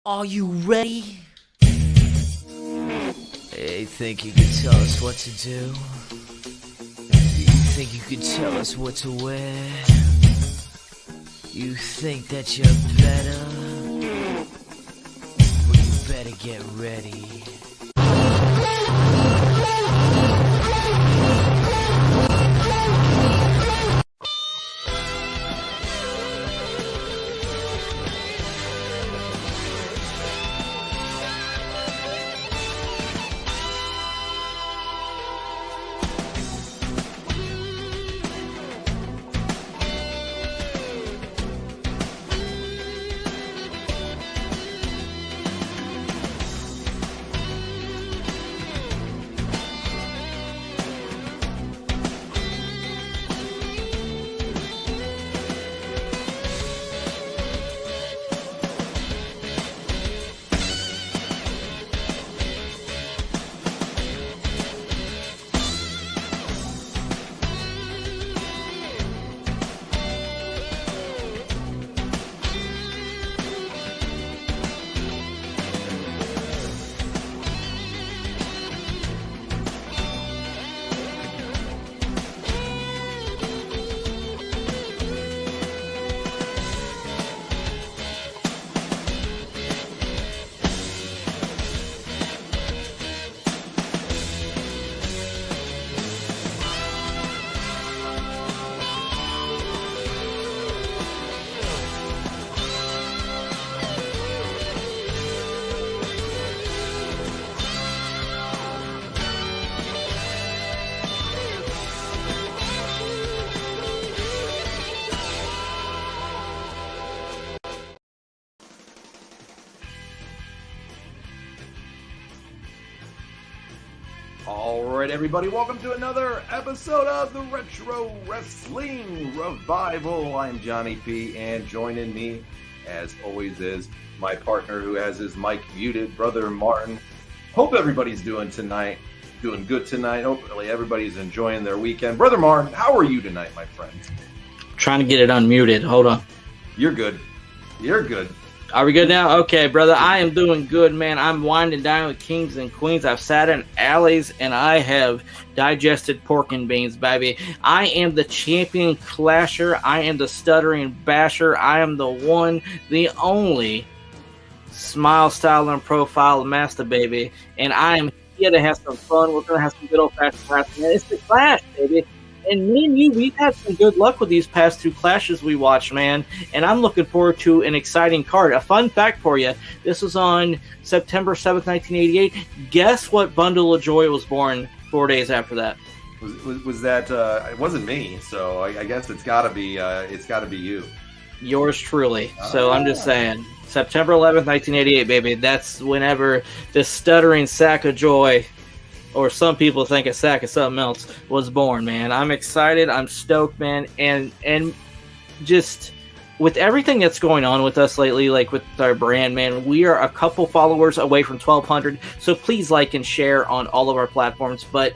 Are you ready? Hey, think you can tell us what to do? You think you can tell us what to wear? You think that you're better? Well, you better get ready. All right, everybody, welcome to another episode of the Retro Wrestling Revival. I'm Johnny P, and joining me, as always, is my partner who has his mic muted, Brother Morton. Hope everybody's doing good tonight. Hopefully everybody's enjoying their weekend. Brother Morton, how are you tonight, my friend? Trying to get it unmuted. Hold on. You're good. You're good. Are we good now? Okay, brother. I am doing good, man. I'm winding down with kings and queens. I've sat in alleys, and I have digested pork and beans, baby. I am the champion clasher. I am the stuttering basher. I am the one, the only smile, style, and profile master, baby. And I am here to have some fun. We're going to have some good old-fashioned wrestling. It's the Clash, baby. And me and you, we've had some good luck with these past two clashes we watched, man. And I'm looking forward to an exciting card. A fun fact for you. This was on September 7th, 1988. Guess what bundle of joy was born 4 days after that? Was that, it wasn't me, so I guess it's got to be you. Yours truly. So I'm just saying. September 11th, 1988, baby. That's whenever the stuttering sack of joy, or some people think a sack of something else, was born, man. I'm excited. I'm stoked, man. And just with everything that's going on with us lately, like with our brand, man, we are a couple followers away from 1,200. So please like and share on all of our platforms. But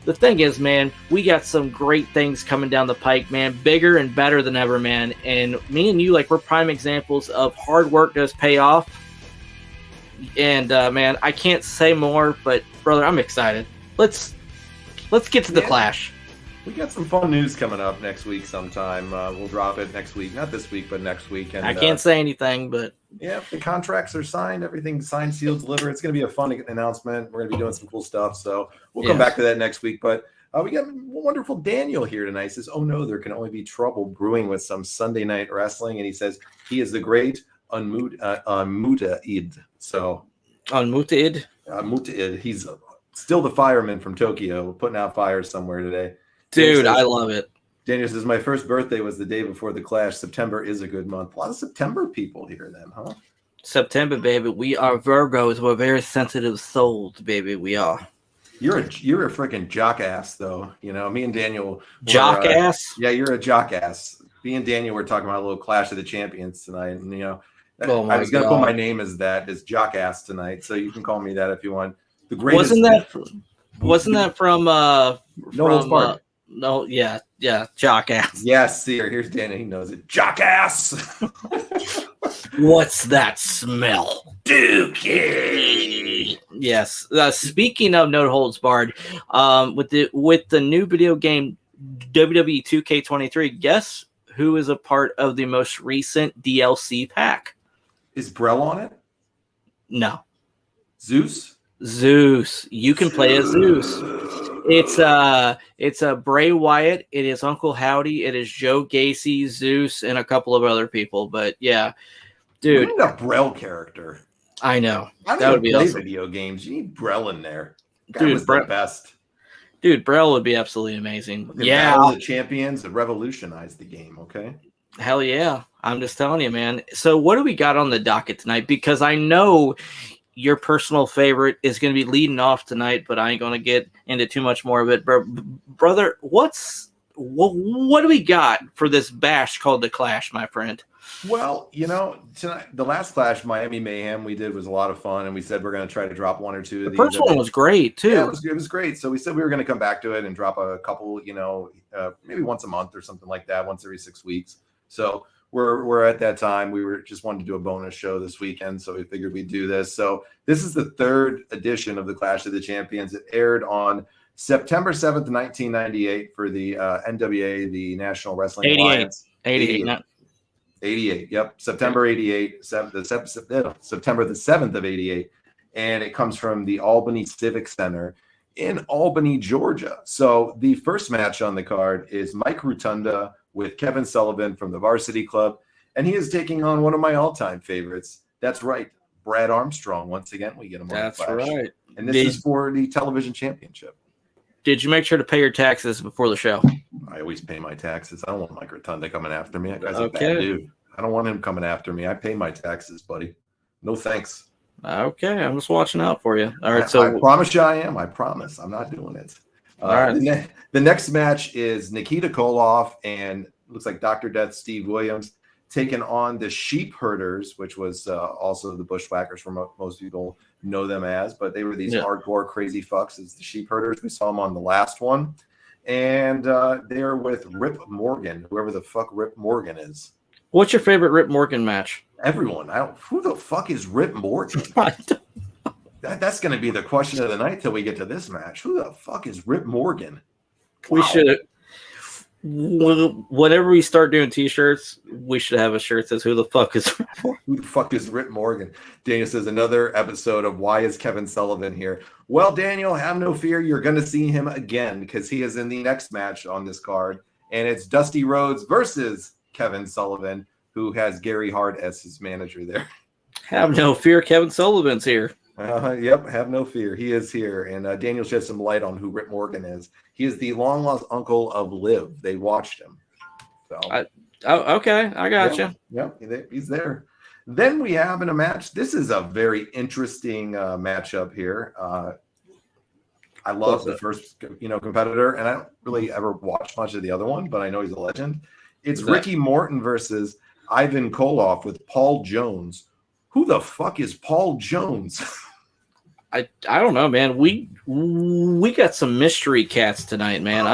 the thing is, man, we got some great things coming down the pike, man. Bigger and better than ever, man. And me and you, like, we're prime examples of hard work does pay off. And, man, I can't say more, but, brother, I'm excited. Let's get to the Clash. We got some fun news coming up next week sometime. We'll drop it next week. Not this week, but next week. And I can't say anything, but... Yeah, the contracts are signed. Everything's signed, sealed, delivered. It's going to be a fun announcement. We're going to be doing some cool stuff, so we'll come back to that next week. But we got wonderful Daniel here tonight. He says, oh, no, there can only be trouble brewing with some Sunday night wrestling. And he says he is the great Mutaid. So Mutaid? Mutaid. He's still the fireman from Tokyo, putting out fires somewhere today. Dude, I love it. Daniel says, my first birthday was the day before the Clash. September is a good month. A lot of September people here then, huh? September, baby. We are Virgos. We're very sensitive souls, baby. We are. You're a freaking jock ass, though. You know, me and Daniel. Jock ass? Yeah, you're a jock ass. Me and Daniel were talking about a little Clash of the Champions tonight, and I was going to put my name as jock ass tonight, so you can call me that if you want. The greatest. Wasn't that from No Holds Barred? No, yeah, jock ass. Yes, see, here's Daniel. He knows it. Jock ass. What's that smell? Dookie. Yes. Speaking of no holds barred, with the new video game WWE 2K23, guess who is a part of the most recent DLC pack? Is Brell on it? No. Zeus. You can play as Zeus. It's a Bray Wyatt. It is Uncle Howdy. It is Joe Gacy, Zeus, and a couple of other people. But yeah, dude, You need a Brell character. I know That would be awesome. Video games. You need Brell in there. Dude, was the best. Dude, Brell would be absolutely amazing. The champions that revolutionized the game. Okay. Hell yeah. I'm just telling you, man. So what do we got on the docket tonight? Because I know your personal favorite is going to be leading off tonight, but I ain't going to get into too much more of it. Brother, what do we got for this bash called The Clash, my friend? Well, tonight, the last Clash, Miami Mayhem, we did was a lot of fun, and we said we're going to try to drop one or two of these. The first one was great, too. Yeah, it was great. So we said we were going to come back to it and drop a couple, maybe once a month or something like that, once every 6 weeks. So we're at that time. We were just wanted to do a bonus show this weekend, so we figured we'd do this. So this is the third edition of the Clash of the Champions. It aired on September 7th, 1998 for the NWA, the National Wrestling Alliance. 88. Yep. September 88. September the 7th of 88. And it comes from the Albany Civic Center in Albany, Georgia. So the first match on the card is Mike Rotunda with Kevin Sullivan from the Varsity Club. And he is taking on one of my all-time favorites. That's right. Brad Armstrong. Once again, we get him on That's the Clash. Right. And this is for the television championship. Did you make sure to pay your taxes before the show? I always pay my taxes. I don't want Mike Rotunda coming after me. That guy's a bad dude. I don't want him coming after me. I pay my taxes, buddy. No thanks. Okay, I'm just watching out for you. All right, I promise you I am. I promise. I'm not doing it. All right. The next match is Nikita Koloff and looks like Dr. Death Steve Williams taking on the Sheepherders, which was also the Bushwhackers, from most people know them as, but they were these hardcore crazy fucks as the Sheepherders. We saw them on the last one. And they're with Rip Morgan, whoever the fuck Rip Morgan is. What's your favorite Rip Morgan match? Everyone. Who the fuck is Rip Morgan? That's going to be the question of the night till we get to this match. Who the fuck is Rip Morgan? Wow. We should, whenever we start doing T-shirts, we should have a shirt that says, "Who the fuck is Rip Morgan?" Who the fuck is Rip Morgan? Daniel says, another episode of Why is Kevin Sullivan here? Well, Daniel, have no fear. You're going to see him again because he is in the next match on this card. And it's Dusty Rhodes versus Kevin Sullivan, who has Gary Hart as his manager there. Have no fear. Kevin Sullivan's here. Yep, have no fear. He is here. And Daniel shed some light on who Rip Morgan is. He is the long-lost uncle of Liv. They watched him. So, okay, I got you. Yep, he's there. Then we have in a match. This is a very interesting matchup here. I love the first, competitor, and I don't really ever watch much of the other one, but I know he's a legend. It's Ricky Morton versus Ivan Koloff with Paul Jones. Who the fuck is Paul Jones? I don't know, man. We got some mystery cats tonight, man.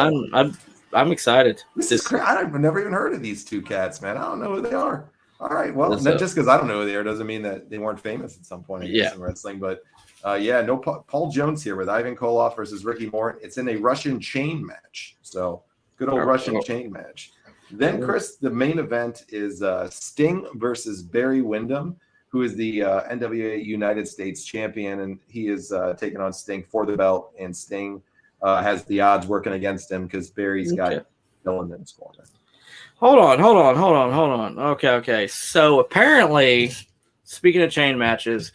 I'm excited. This is crazy. I've never even heard of these two cats, man. I don't know who they are. All right, well, just because I don't know who they are doesn't mean that they weren't famous at some point in wrestling. But no Paul Jones here with Ivan Koloff versus Ricky Morton. It's in a Russian chain match. So good old Russian chain match. Then, Chris, the main event is Sting versus Barry Windham, who is the NWA United States champion, and he is taking on Sting for the belt, and Sting has the odds working against him because Barry's got Dillon in his corner. Hold on. Okay. So apparently, speaking of chain matches,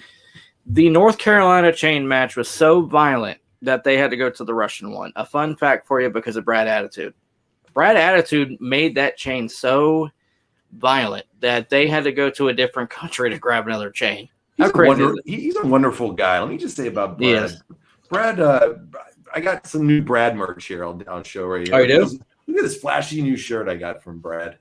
the North Carolina chain match was so violent that they had to go to the Russian one. A fun fact for you because of Brad Attitude. Brad Attitude made that chain so violent that they had to go to a different country to grab another chain. He's a wonderful guy. Let me just say about Brad. Yes. Brad, I got some new Brad merch here on show right here. Oh, you do? Look at this flashy new shirt I got from Brad.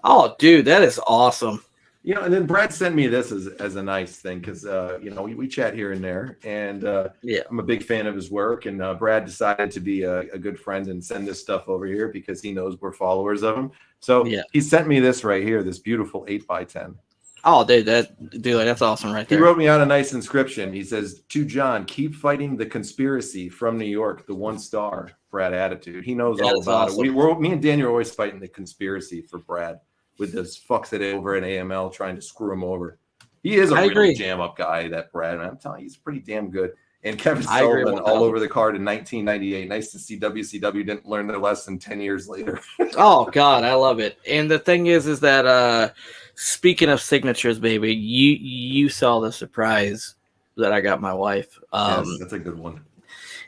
Oh, dude, that is awesome. And then Brad sent me this as a nice thing because, we chat here and there. And I'm a big fan of his work. And Brad decided to be a good friend and send this stuff over here because he knows we're followers of him. So he sent me this right here, this beautiful 8x10. Oh, dude, that's awesome right He there. wrote me out a nice inscription. He says, "To John, keep fighting the conspiracy from New York, the 1-star Brad attitude." He knows all That's about awesome. it. Me and Daniel are always fighting the conspiracy for Brad with this fucks it over in AML trying to screw him over. He is a I real agree. jam up guy, that Brad. And I'm telling you, he's pretty damn good. And Kevin I agree Sullivan 1000. all over the card in 1998. Nice to see WCW didn't learn their lesson 10 years later. Oh God, I love it. And the thing is that speaking of signatures, baby, you saw the surprise that I got my wife. Yes, that's a good one.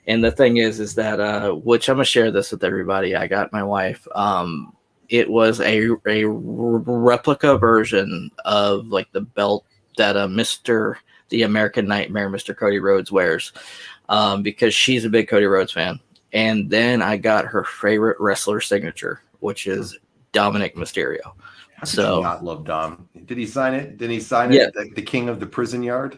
And the thing is that which I'm gonna share this with everybody. I got my wife. It was a replica version of like the belt that the American Nightmare, Mr. Cody Rhodes wears, because she's a big Cody Rhodes fan. And then I got her favorite wrestler signature, which is Dominic Mysterio. How could you not love Dom? Did he sign it? Did he sign it? The king of the prison yard?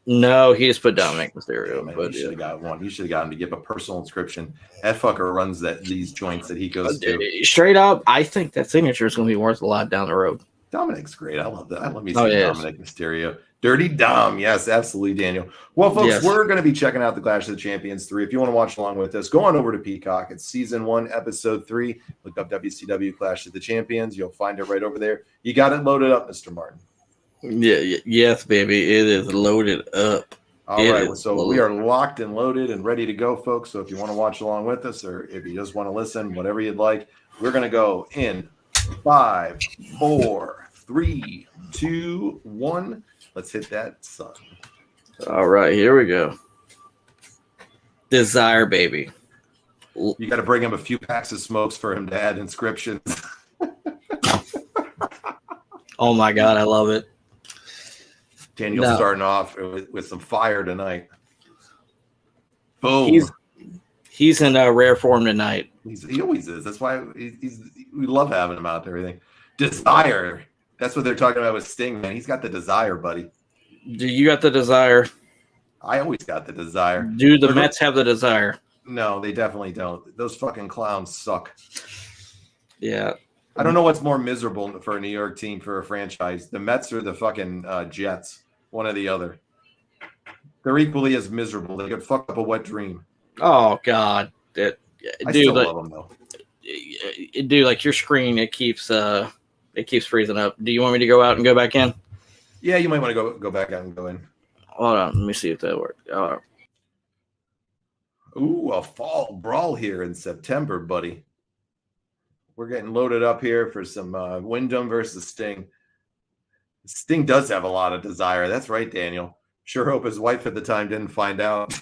No, he just put Dominic Mysterio. Man, you should have got one. You should have got him to give a personal inscription. That fucker runs these joints that he goes to. Straight up, I think that signature is going to be worth a lot down the road. Dominic's great. I love that. I love me some Dominic Mysterio. Dirty Dom. Yes, absolutely, Daniel. Well, folks, we're going to be checking out the Clash of the Champions 3. If you want to watch along with us, go on over to Peacock. It's Season 1, Episode 3. Look up WCW Clash of the Champions. You'll find it right over there. You got it loaded up, Mr. Martin. Yes, baby. It is loaded up. All right. So we are locked and loaded and ready to go, folks. So if you want to watch along with us or if you just want to listen, whatever you'd like, we're going to go in 5, 4, 3, 2, 1. Let's hit that sun. All right, here we go. Desire, baby. You got to bring him a few packs of smokes for him to add inscriptions. Oh my God, I love it. Daniel's starting off with some fire tonight. Boom. He's in rare form tonight. He always is. That's why we love having him out there. Everything. Desire. That's what they're talking about with Sting, man. He's got the desire, buddy. Do you got the desire? I always got the desire. Do the Mets have the desire? No, they definitely don't. Those fucking clowns suck. Yeah. I don't know what's more miserable for a New York team, for a franchise. The Mets or the fucking Jets. One or the other. They're equally as miserable. They could fuck up a wet dream. Oh, God. I still love them, though. Dude, like your screen, it keeps freezing up. Do you want me to go out and go back in? Yeah, you might want to go back out and go in. Hold on. Let me see if that works. Ooh, a fall brawl here in September, buddy. We're getting loaded up here for some Windham versus Sting. Sting does have a lot of desire. That's right, Daniel. Sure hope his wife at the time didn't find out.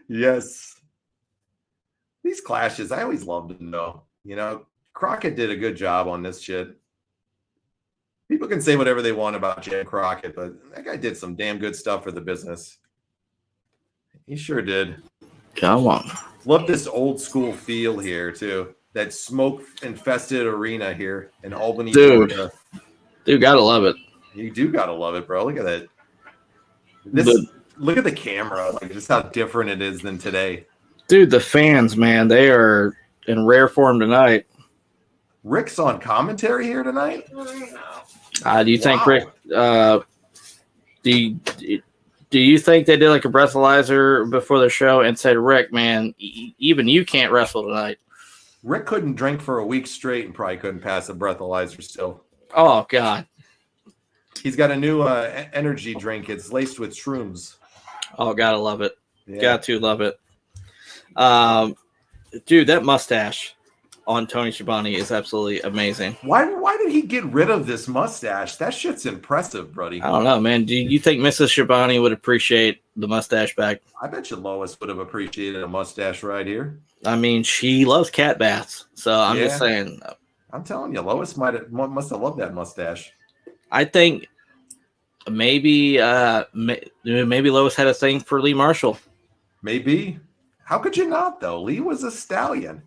Yes. These clashes, I always loved them, though. You know, Crockett did a good job on this shit. People can say whatever they want about Jim Crockett, but that guy did some damn good stuff for the business. He sure did. Come on. Love this old school feel here, too. That smoke-infested arena here in Albany, Georgia. Dude, gotta love it. You do gotta love it, bro. Look at that. Look at the camera. Like, just how different it is than today. Dude, the fans, man, they are in rare form tonight. Rick's on commentary here tonight? Do you think Rick? Do you think they did like a breathalyzer before the show and said, "Rick, man, even you can't wrestle tonight"? Rick couldn't drink for a week straight and probably couldn't pass a breathalyzer still. Oh God, he's got a new energy drink. It's laced with shrooms. Oh, gotta love it. Yeah. Got to love it. Dude, that mustache on Tony Schiavone is absolutely amazing. Why did he get rid of this mustache? That shit's impressive, buddy. I don't know, man. Do you think Mrs. Schiavone would appreciate the mustache back? I bet you Lois would have appreciated a mustache right here. I mean, she loves cat baths, so I'm just saying. I'm telling you, Lois must have loved that mustache. I think maybe Lois had a thing for Lee Marshall. Maybe. How could you not, though? Lee was a stallion.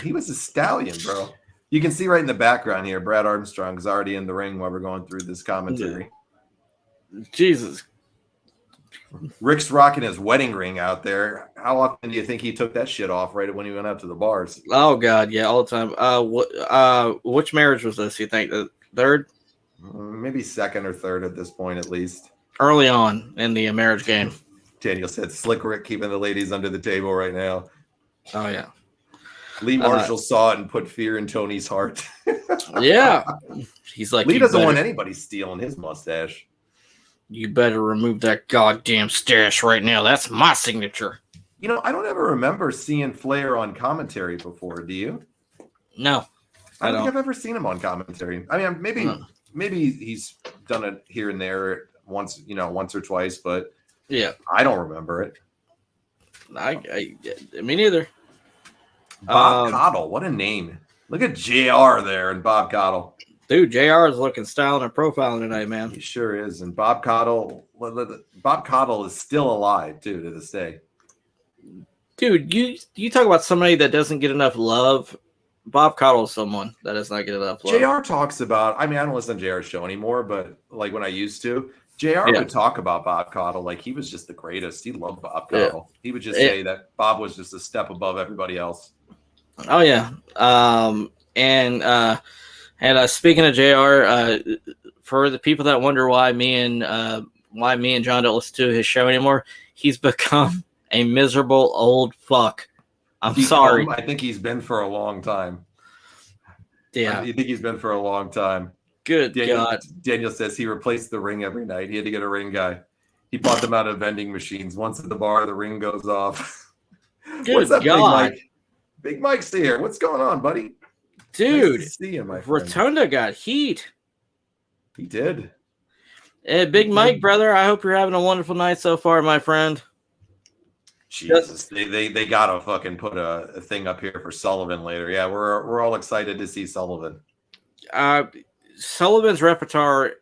He was a stallion, bro. You can see right in the background here, Brad Armstrong is already in the ring while we're going through this commentary. Jesus. Rick's rocking his wedding ring out there. How often do you think he took that shit off right when he went out to the bars? Oh, God, yeah, all the time. Which marriage was this, you think? Third? Maybe second or third at this point, at least. Early on in the marriage game. Daniel said, Slick Rick keeping the ladies under the table right now. Oh, yeah. Lee Marshall saw it and put fear in Tony's heart. Yeah. He's like, Lee doesn't want anybody stealing his mustache. You better remove that goddamn stash right now. That's my signature. You know, I don't ever remember seeing Flair on commentary before. Do you? No. I don't think I've ever seen him on commentary. I mean, maybe he's done it here and there once or twice, but yeah, I don't remember it. Me neither. Bob Cottle, what a name! Look at JR there and Bob Cottle. Dude, JR is looking styling and profiling tonight, man. He sure is. And Bob Cottle is still alive too to this day. Dude, you talk about somebody that doesn't get enough love. Bob Cottle is someone that does not get enough love. JR talks about, I don't listen to JR's show anymore, but like when I used to, JR would talk about Bob Cottle like he was just the greatest. He loved Bob Cottle. He would just say that Bob was just a step above everybody else. Oh, yeah. And speaking of JR, for the people that wonder why me and John don't listen to his show anymore, he's become a miserable old fuck. I'm sorry. I think he's been for a long time. Yeah. You think he's been for a long time. Good God. Daniel says he replaced the ring every night. He had to get a ring guy. He bought them out of vending machines. Once at the bar, the ring goes off. Good What's up, God. Big Mike? Big Mike's here. What's going on, buddy? Dude, nice to see you, my friend. Rotunda got heat. He did. Hey, Big Mike, brother, I hope you're having a wonderful night so far, my friend. Jesus, they gotta fucking put a thing up here for Sullivan later. Yeah, we're all excited to see Sullivan. Sullivan's repertoire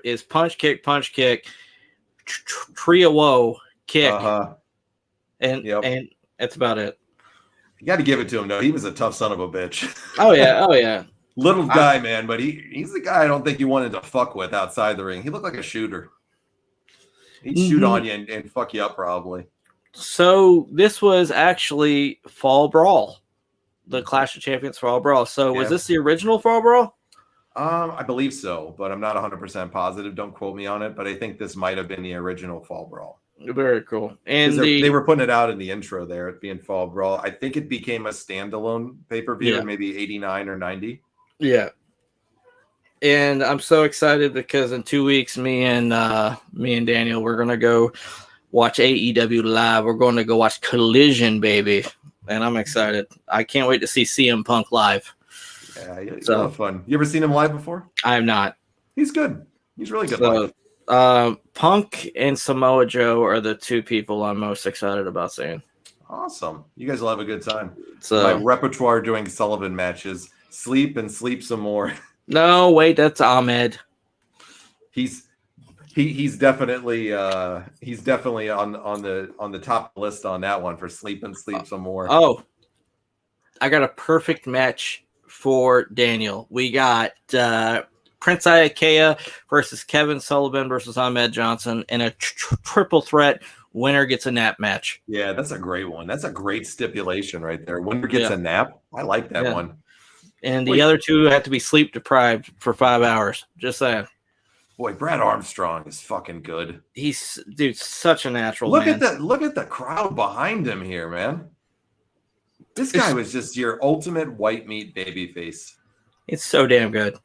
is punch, kick, trio woe, kick, and that's about it. You got to give it to him though. He was a tough son of a bitch. Oh yeah. Little guy, man, but he's the guy I don't think you wanted to fuck with outside the ring. He looked like a shooter. He'd shoot on you and fuck you up probably. So this was actually Fall Brawl, the Clash of Champions Fall Brawl. So was this the original Fall Brawl? I believe so, but I'm not 100% positive. Don't quote me on it, but I think this might have been the original Fall Brawl. Very cool. And they were putting it out in the intro there, it being Fall Brawl. I think it became a standalone pay-per-view in maybe 89 or 90. Yeah. And I'm so excited because in 2 weeks, me and Daniel, we're gonna go watch AEW live. We're going to go watch Collision, baby, and I'm excited. I can't wait to see CM Punk live. Yeah, it's a lot of fun. You ever seen him live before? I have not. He's good. He's really good live. Punk and Samoa Joe are the two people I'm most excited about seeing. Awesome. You guys will have a good time. So my repertoire during Sullivan matches: sleep and sleep some more. No, wait, that's Ahmed. He's definitely on the top list on that one for sleep and sleep some more. Oh, I got a perfect match for Daniel. We got Prince Iaukea versus Kevin Sullivan versus Ahmed Johnson in a triple threat. Winner gets a nap match. Yeah, that's a great one. That's a great stipulation right there. Winner gets a nap. I like that one. And the other two have to be sleep deprived for 5 hours. Just saying. Boy, Brad Armstrong is fucking good. He's such a natural. Look at the crowd behind him here, man. This guy was just your ultimate white meat baby face. It's so damn good.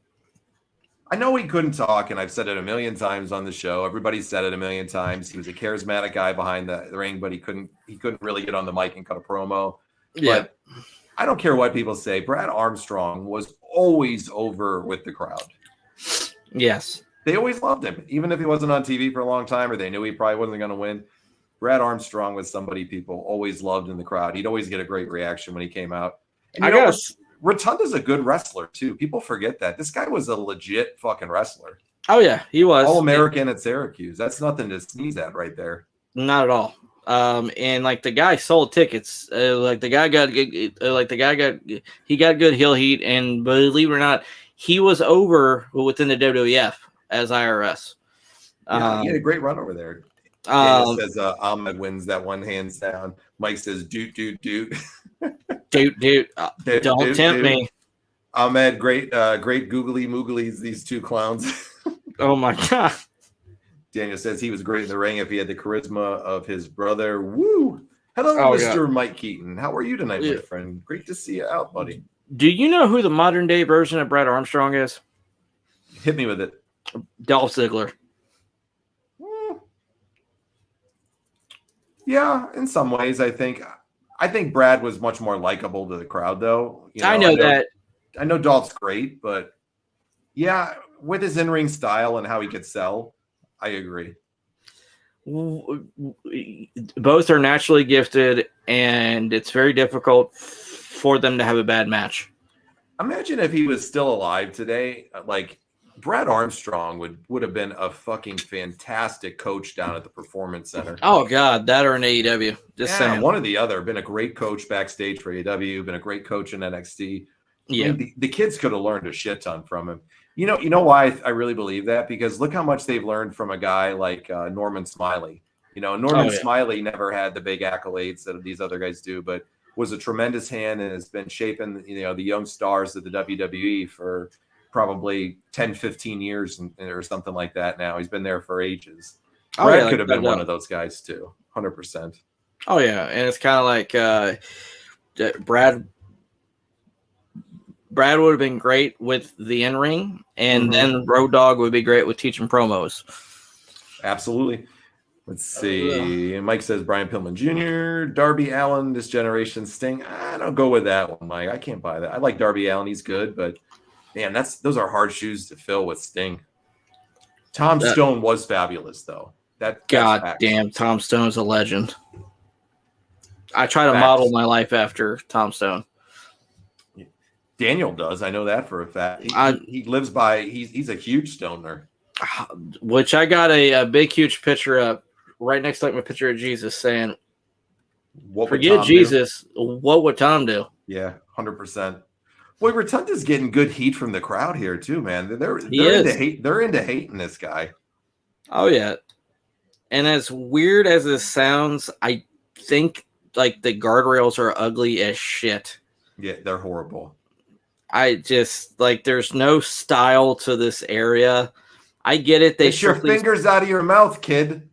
I know he couldn't talk, and I've said it a million times on the show. Everybody said it a million times. He was a charismatic guy behind the ring, but he couldn't really get on the mic and cut a promo. Yeah. But I don't care what people say. Brad Armstrong was always over with the crowd. Yes. They always loved him, even if he wasn't on TV for a long time or they knew he probably wasn't going to win. Brad Armstrong was somebody people always loved in the crowd. He'd always get a great reaction when he came out. And Rotunda's a good wrestler, too. People forget that. This guy was a legit fucking wrestler. Oh, yeah, he was. All-American at Syracuse. That's nothing to sneeze at right there. Not at all. And like the guy sold tickets. He got good heel heat, and believe it or not, he was over within the WWF as IRS. Yeah, he had a great run over there. Says Ahmed wins that one hands down. Mike says doot. Dude. Don't tempt me. Ahmed, great googly mooglies, these two clowns. Oh my god. Daniel says he was great in the ring if he had the charisma of his brother. Woo! Hello, Oh, Mr. Mike Keaton. How are you tonight, my friend? Great to see you out, buddy. Do you know who the modern day version of Brad Armstrong is? Hit me with it. Dolph Ziggler. Yeah, in some ways, I think Brad was much more likable to the crowd, though. I know that. I know Dolph's great, but yeah, with his in-ring style and how he could sell, I agree. Both are naturally gifted, and it's very difficult for them to have a bad match. Imagine if he was still alive today, like Brad Armstrong would have been a fucking fantastic coach down at the Performance Center. Oh God, that or an AEW. Just saying. One or the other. Been a great coach backstage for AEW. Been a great coach in NXT. Yeah, I mean, the kids could have learned a shit ton from him. You know why I really believe that? Because look how much they've learned from a guy like Norman Smiley. Norman Smiley never had the big accolades that these other guys do, but was a tremendous hand and has been shaping the young stars of the WWE for probably 10, 15 years or something like that now. He's been there for ages. Brad could have been one of those guys too, 100%. Oh, yeah, and it's kind of like Brad would have been great with the in-ring, and then Road Dogg would be great with teaching promos. Absolutely. Let's see. Mike says Brian Pillman Jr., Darby Allin, this generation Sting. I don't go with that one, Mike. I can't buy that. I like Darby Allin. He's good, but man, those are hard shoes to fill with Sting. Tom Stone was fabulous, though. God damn, Tom Stone's a legend. I try to model my life after Tom Stone. Daniel does. I know that for a fact. He lives by. He's a huge stoner. Which I got a big, huge picture up right next to my picture of Jesus saying, "Forget Jesus. What would Tom do?" Yeah, 100%. Boy, Rotunda's getting good heat from the crowd here too, man. They're into hating this guy. Oh yeah, and as weird as this sounds, I think like the guardrails are ugly as shit. Yeah, they're horrible. I just like there's no style to this area. I get it. Get your fingers out of your mouth, kid.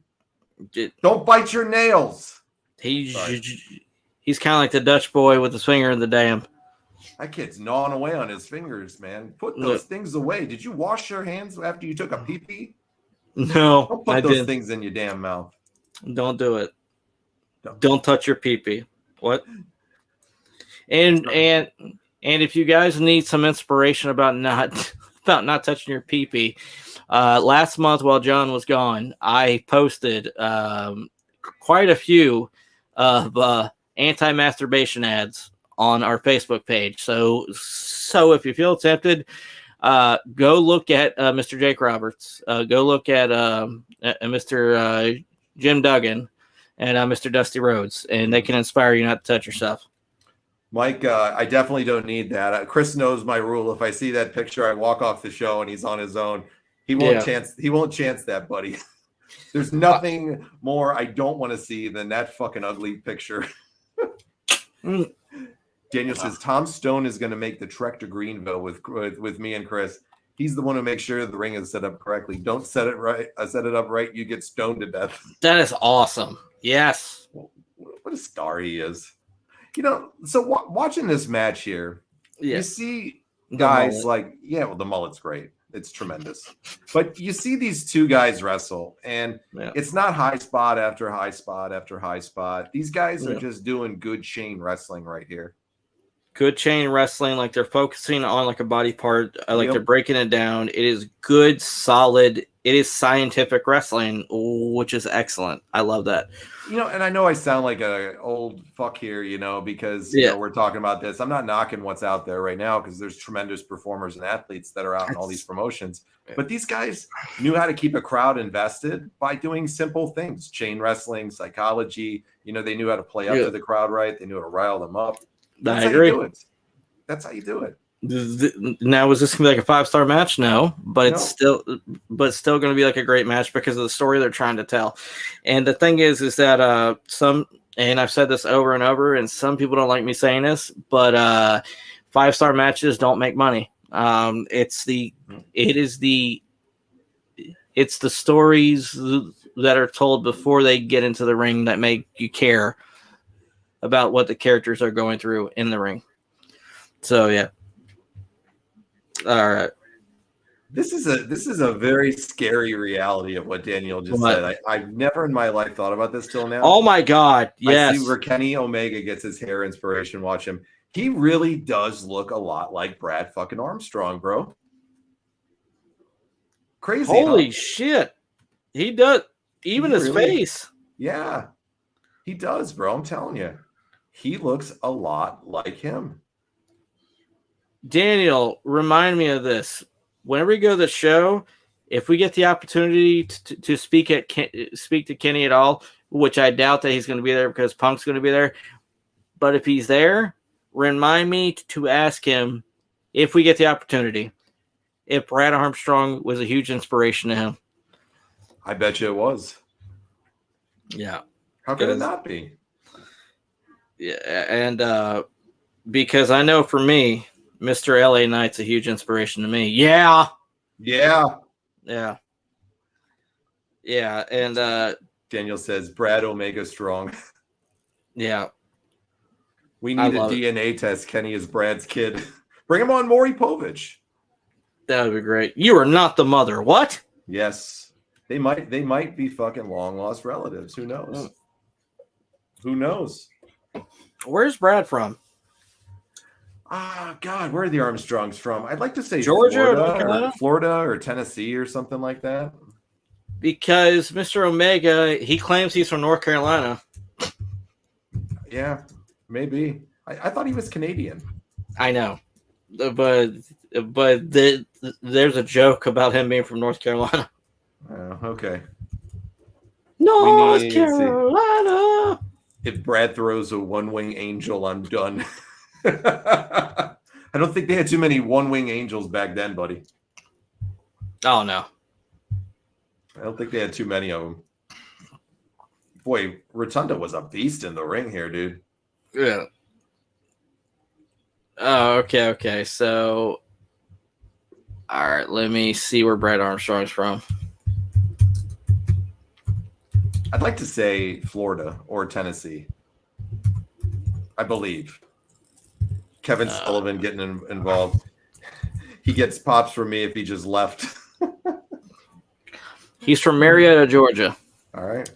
Don't bite your nails. He's kind of like the Dutch boy with his finger in the dam. That kid's gnawing away on his fingers, man. Put those things away. Did you wash your hands after you took a pee-pee? No. Don't put those things in your damn mouth. Don't do it. Don't touch your pee-pee. What? And if you guys need some inspiration about not touching your pee-pee, last month while John was gone, I posted quite a few of anti-masturbation ads on our Facebook page. So if you feel tempted, go look at Mr. Jake Roberts. Go look at Mr. Jim Duggan and Mr. Dusty Rhodes, and they can inspire you not to touch yourself. Mike, I definitely don't need that. Chris knows my rule. If I see that picture, I walk off the show and he's on his own. He won't chance that, buddy. There's nothing more I don't want to see than that fucking ugly picture. Daniel says Tom Stone is going to make the trek to Greenville with me and Chris. He's the one who makes sure the ring is set up correctly. Don't set it up right. You get stoned to death. That is awesome. Yes. What a star he is. So watching this match here, you see guys the mullet's great. It's tremendous. But you see these two guys wrestle, and it's not high spot after high spot after high spot. These guys are just doing good chain wrestling right here. Good chain wrestling, like they're focusing on like a body part, like they're breaking it down. It is good, solid. It is scientific wrestling, which is excellent. I love that. And I know I sound like an old fuck here, because we're talking about this. I'm not knocking what's out there right now because there's tremendous performers and athletes that are out in all these promotions. But these guys knew how to keep a crowd invested by doing simple things, chain wrestling, psychology. They knew how to play up to the crowd right. They knew how to rile them up. That's I agree. That's how you do it. Now, was this gonna be like a 5-star match? No, but it's still going to be like a great match because of the story they're trying to tell. And the thing is that and I've said this over and over, and some people don't like me saying this, but 5-star matches don't make money. It's the stories that are told before they get into the ring that make you care about what the characters are going through in the ring. So yeah. All right. This is a very scary reality of what Daniel just said. I've never in my life thought about this till now. Oh my God. Yes. I see where Kenny Omega gets his hair inspiration. Watch him. He really does look a lot like Brad fucking Armstrong, bro. Crazy. Holy shit. He does. Even his face. Yeah. He does, bro. I'm telling you. He looks a lot like him. Daniel, remind me of this. Whenever we go to the show, if we get the opportunity to speak to Kenny at all, which I doubt that he's going to be there because Punk's going to be there, but if he's there, remind me to ask him, if we get the opportunity, if Brad Armstrong was a huge inspiration to him. I bet you it was. Yeah. How could it not be? Yeah, and because I know for me, Mr. LA Knight's a huge inspiration to me. Yeah. Yeah. Yeah. Yeah. And Daniel says Brad Omega strong. Yeah. We need a DNA test. Kenny is Brad's kid. Bring him on Maury Povich. That would be great. You are not the mother. What? Yes. They might be fucking long lost relatives. Who knows? Who knows? Where's Brad from? God, where are the Armstrongs from? I'd like to say Georgia, Florida or Tennessee or something like that. Because Mr. Omega, he claims he's from North Carolina. Yeah, maybe. I thought he was Canadian. I know, but there's a joke about him being from North Carolina. Oh, okay. North Carolina. If Brad throws a one-wing angel, I'm done. I don't think they had too many one-wing angels back then, buddy. Oh, no. I don't think they had too many of them. Boy, Rotunda was a beast in the ring here, dude. Yeah. Oh, okay. So, all right, let me see where Brad Armstrong's from. I'd like to say Florida or Tennessee. I believe. Kevin Sullivan getting involved. He gets pops from me if he just left. He's from Marietta, Georgia. All right.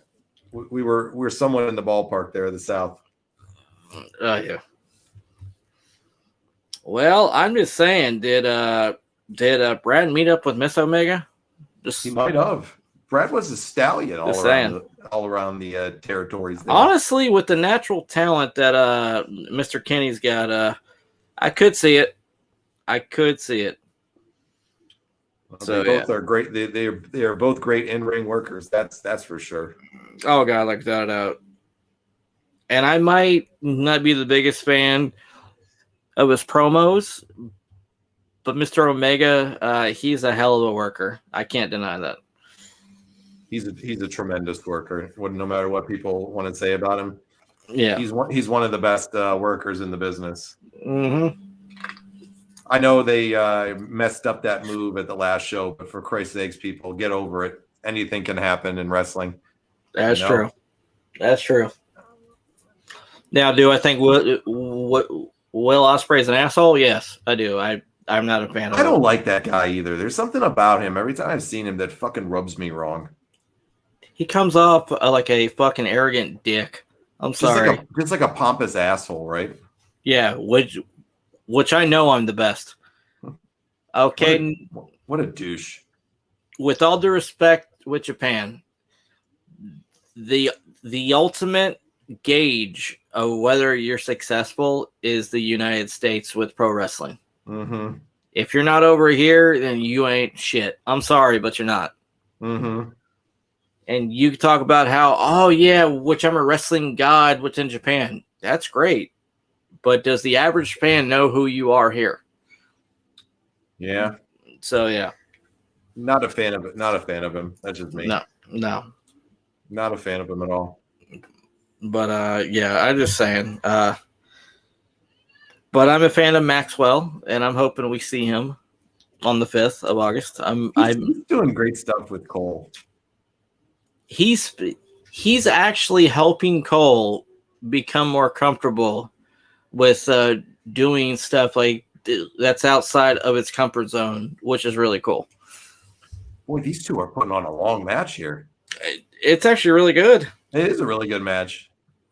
We're somewhat in the ballpark there, the South. Yeah. Well, I'm just saying, did Brad meet up with Miss Omega? He might have. Brad was a stallion all around the territories there. Honestly, with the natural talent that Mr. Kenny's got, I could see it. Well, so they both are great. They are both great in-ring workers. That's for sure. Oh God, like that out. And I might not be the biggest fan of his promos, but Mr. Omega, he's a hell of a worker. I can't deny that. He's a tremendous worker. No matter what people want to say about him, yeah, he's one of the best workers in the business. Mm-hmm. I know they messed up that move at the last show, but for Christ's sakes, people, get over it. Anything can happen in wrestling. That's true. That's true. Now, do I think Will Ospreay's an asshole? Yes, I do. I'm not a fan of him. I don't like that guy either. There's something about him. Every time I've seen him that fucking rubs me wrong. He comes off like a fucking arrogant dick. I'm sorry. Just like a pompous asshole, right? Yeah, which I know I'm the best. Okay. What a douche. With all due respect with Japan, the ultimate gauge of whether you're successful is the United States with pro wrestling. Mm-hmm. If you're not over here, then you ain't shit. I'm sorry, but you're not. Mm-hmm. And you talk about how, which I'm a wrestling god within Japan. That's great. But does the average fan know who you are here? Yeah. So, yeah. Not a fan of it. Not a fan of him. That's just me. No. Not a fan of him at all. But, I'm just saying. But I'm a fan of Maxwell, and I'm hoping we see him on the 5th of August. He's doing great stuff with Cole. He's actually helping Cole become more comfortable with doing stuff like that's outside of its comfort zone, which is really cool. Boy, these two are putting on a long match here. It's actually really good. It is a really good match.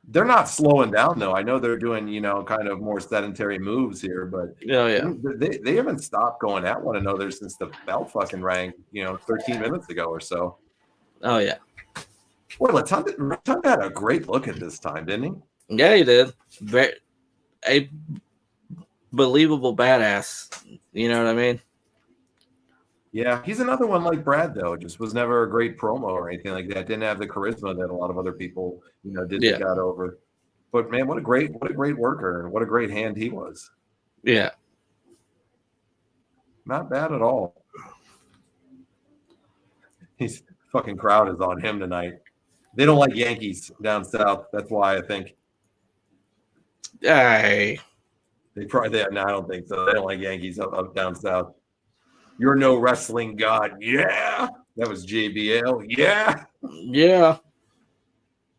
They're not slowing down, though. I know they're doing, kind of more sedentary moves here, but they haven't stopped going at one another since the bell fucking rang, 13 minutes ago or so. Oh, yeah. Boy, Rotunda had a great look at this time, didn't he? Yeah, he did. A believable badass. You know what I mean? Yeah, he's another one like Brad, though. Just was never a great promo or anything like that. Didn't have the charisma that a lot of other people, got over. But man, what a great worker, and what a great hand he was. Yeah, not bad at all. He's fucking crowd is on him tonight. They don't like Yankees down south. That's why I think. Hey, I don't think so. They don't like Yankees up down south. You're no wrestling god. Yeah. That was JBL. Yeah. Yeah.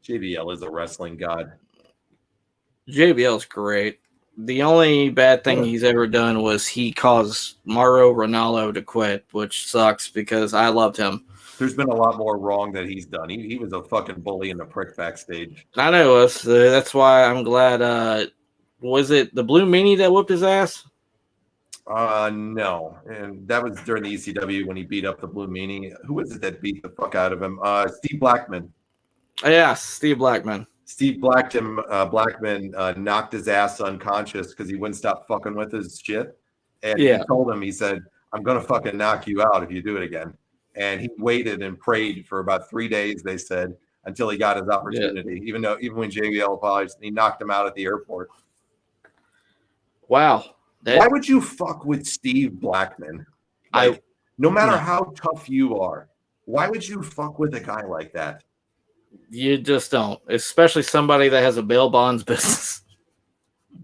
JBL is a wrestling god. JBL's great. The only bad thing he's ever done was he caused Mauro Ranallo to quit, which sucks because I loved him. There's been a lot more wrong that he's done. He was a fucking bully and a prick backstage. I know it was. That's why I'm glad. Was it the Blue Meanie that whooped his ass? No, and that was during the ECW when he beat up the Blue Meanie. Who was it that beat the fuck out of him? Steve Blackman. Yeah, Steve Blackman. Steve Blackman knocked his ass unconscious because he wouldn't stop fucking with his shit. And he told him, he said, "I'm gonna fucking knock you out if you do it again." And he waited and prayed for about 3 days, they said, until he got his opportunity. Even when JBL apologized, he knocked him out at the airport. Wow. Why would you fuck with Steve Blackman? No matter how tough you are, why would you fuck with a guy like that? You just don't, especially somebody that has a bail bonds business.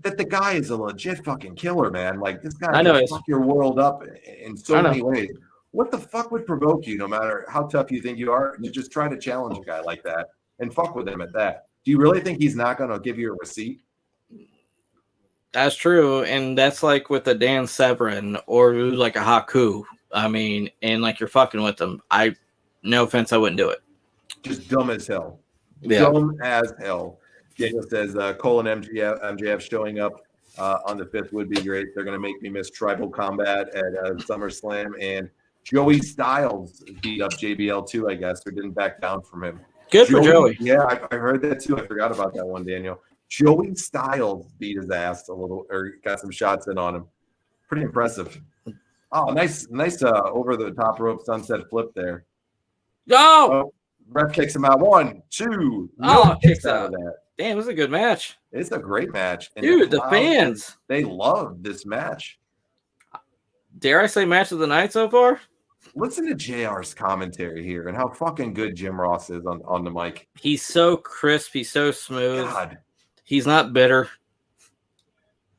That the guy is a legit fucking killer, man. Like, this guy can fuck your world up in so many ways. What the fuck would provoke you, no matter how tough you think you are, to just try to challenge a guy like that and fuck with him at that? Do you really think he's not going to give you a receipt? That's true, and that's like with a Dan Severn or like a Haku. I mean, and like you're fucking with them. No offense, I wouldn't do it. Just dumb as hell. Yeah. Dumb as hell. Daniel says Cole and MJF showing up on the 5th would be great. They're going to make me miss Tribal Combat at SummerSlam, and Joey Styles beat up JBL too, I guess, or didn't back down from him. Good for Joey. Yeah, I heard that too. I forgot about that one, Daniel. Joey Styles beat his ass a little, or got some shots in on him. Pretty impressive. Oh, nice over the top rope sunset flip there. Oh, ref kicks him out. 1, 2. Kicks out of that. Damn, it was a good match. It's a great match. And dude, the fans, they love this match. Dare I say match of the night so far? Listen to JR's commentary here and how fucking good Jim Ross is on the mic. He's so crisp. He's so smooth. God. He's not bitter.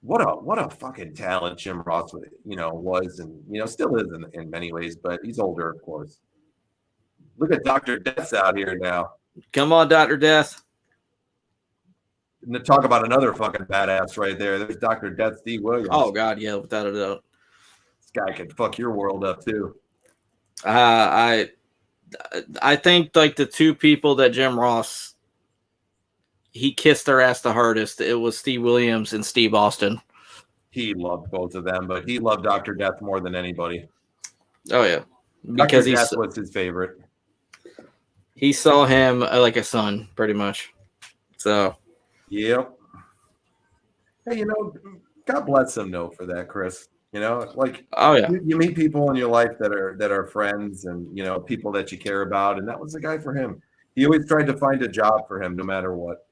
What a fucking talent Jim Ross was and still is in many ways, but he's older, of course. Look at Dr. Death's out here now. Come on, Dr. Death. And to talk about another fucking badass right there. There's Dr. Death, Steve Williams. Oh God, yeah, without a doubt. This guy could fuck your world up too. I think like the two people that Jim Ross he kissed their ass the hardest. It was Steve Williams and Steve Austin. He loved both of them, but he loved Dr. Death more than anybody. Oh yeah, because Dr. Death was his favorite. He saw him like a son, pretty much. So, yep. Hey, God bless him, though, for that, Chris. Oh yeah, you meet people in your life that are friends and people that you care about, and that was the guy for him. He always tried to find a job for him, no matter what.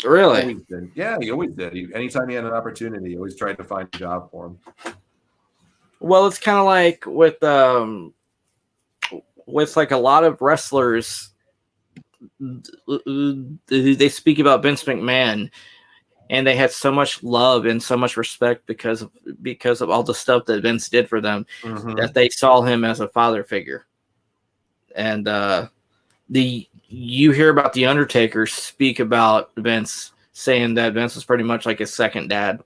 Really? Yeah, he always did. Anytime he had an opportunity, he always tried to find a job for him. Well, it's kind of like with like a lot of wrestlers, they speak about Vince McMahon. and they had so much love and so much respect because of all the stuff that Vince did for them, that they saw him as a father figure. And you hear about the Undertaker speak about Vince, saying that Vince was pretty much like his second dad.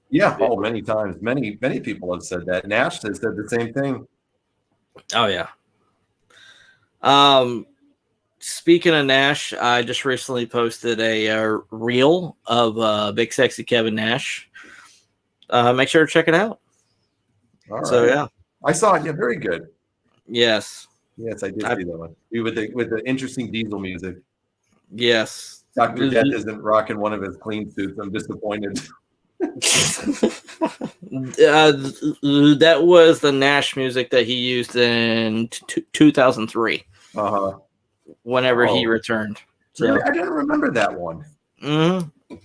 Yeah, many times. Many people have said that. Nash has said the same thing. Oh yeah. Speaking of Nash, I just recently posted a reel of Big Sexy Kevin Nash. Make sure to check it out. All right. So yeah, I saw it. Yeah, very good. yes, I did see that one. With the interesting Diesel music. Yes, Dr. Death isn't rocking one of his clean suits. I'm disappointed. That was the Nash music that he used in 2003. Whenever he returned. So, really? I didn't remember that one. Mm-hmm.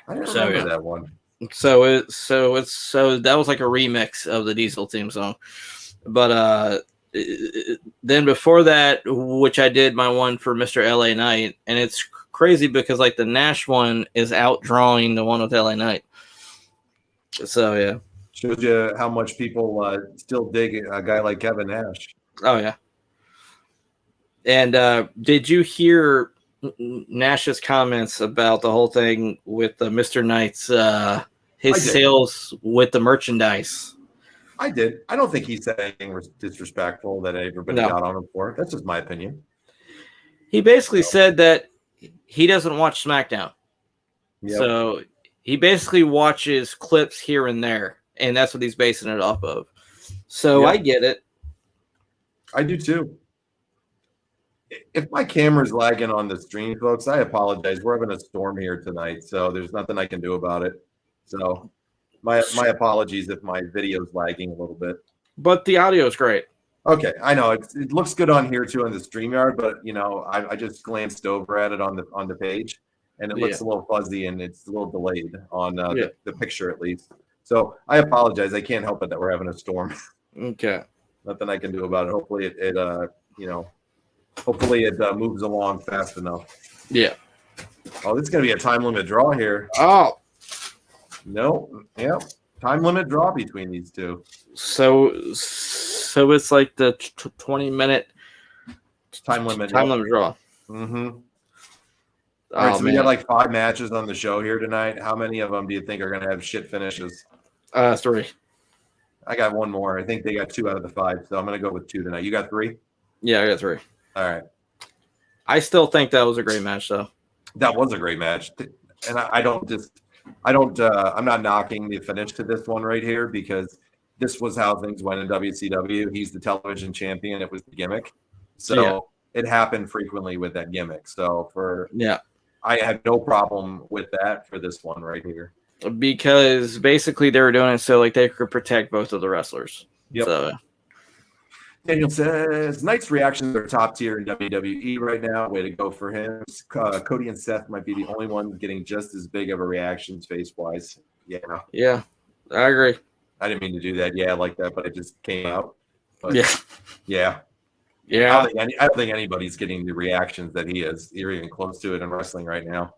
I didn't remember that one. So that was like a remix of the Diesel theme song. But then before that, which I did my one for Mr. LA Knight, and it's crazy because like the Nash one is outdrawing the one with LA Knight. So yeah, shows you how much people still dig a guy like Kevin Nash. Oh yeah. And did you hear Nash's comments about the whole thing with Mr. Knight's his sales with the merchandise? I did. I don't think he said anything disrespectful that everybody got on him for. That's just my opinion. He basically said that he doesn't watch SmackDown. Yep. So he basically watches clips here and there, and that's what he's basing it off of. So I get it. I do too. If my camera's lagging on the stream, folks, I apologize. We're having a storm here tonight, so there's nothing I can do about it. So my apologies if my video's lagging a little bit. But the audio is great. Okay, I know it looks good on here too on the StreamYard, but I just glanced over at it on the page, and it looks a little fuzzy and it's a little delayed on the picture at least. So I apologize. I can't help it that we're having a storm. Okay, nothing I can do about it. Hopefully Hopefully it moves along fast enough. Yeah. Oh, this is going to be a time limit draw here. Oh. No. Yep. Time limit draw between these two. So it's like the 20-minute time limit draw. Mm-hmm. All right, so we got like 5 matches on the show here tonight. How many of them do you think are going to have shit finishes? 3. I got one more. I think they got 2 out of the 5, so I'm going to go with 2 tonight. You got 3? Yeah, I got 3. All right. I still think that was a great match, though. That was a great match, and I'm not knocking the finish to this one right here because this was how things went in WCW. He's the television champion. It was the gimmick, so it happened frequently with that gimmick. So I had no problem with that for this one right here because basically they were doing it so like they could protect both of the wrestlers. Yep. So. Daniel says, Knight's reactions are top tier in WWE right now. Way to go for him. Cody and Seth might be the only ones getting just as big of a reaction face-wise. Yeah, I agree. I didn't mean to do that. Yeah, I like that, but it just came out. But yeah. I don't think anybody's getting the reactions that he is. You're even close to it in wrestling right now.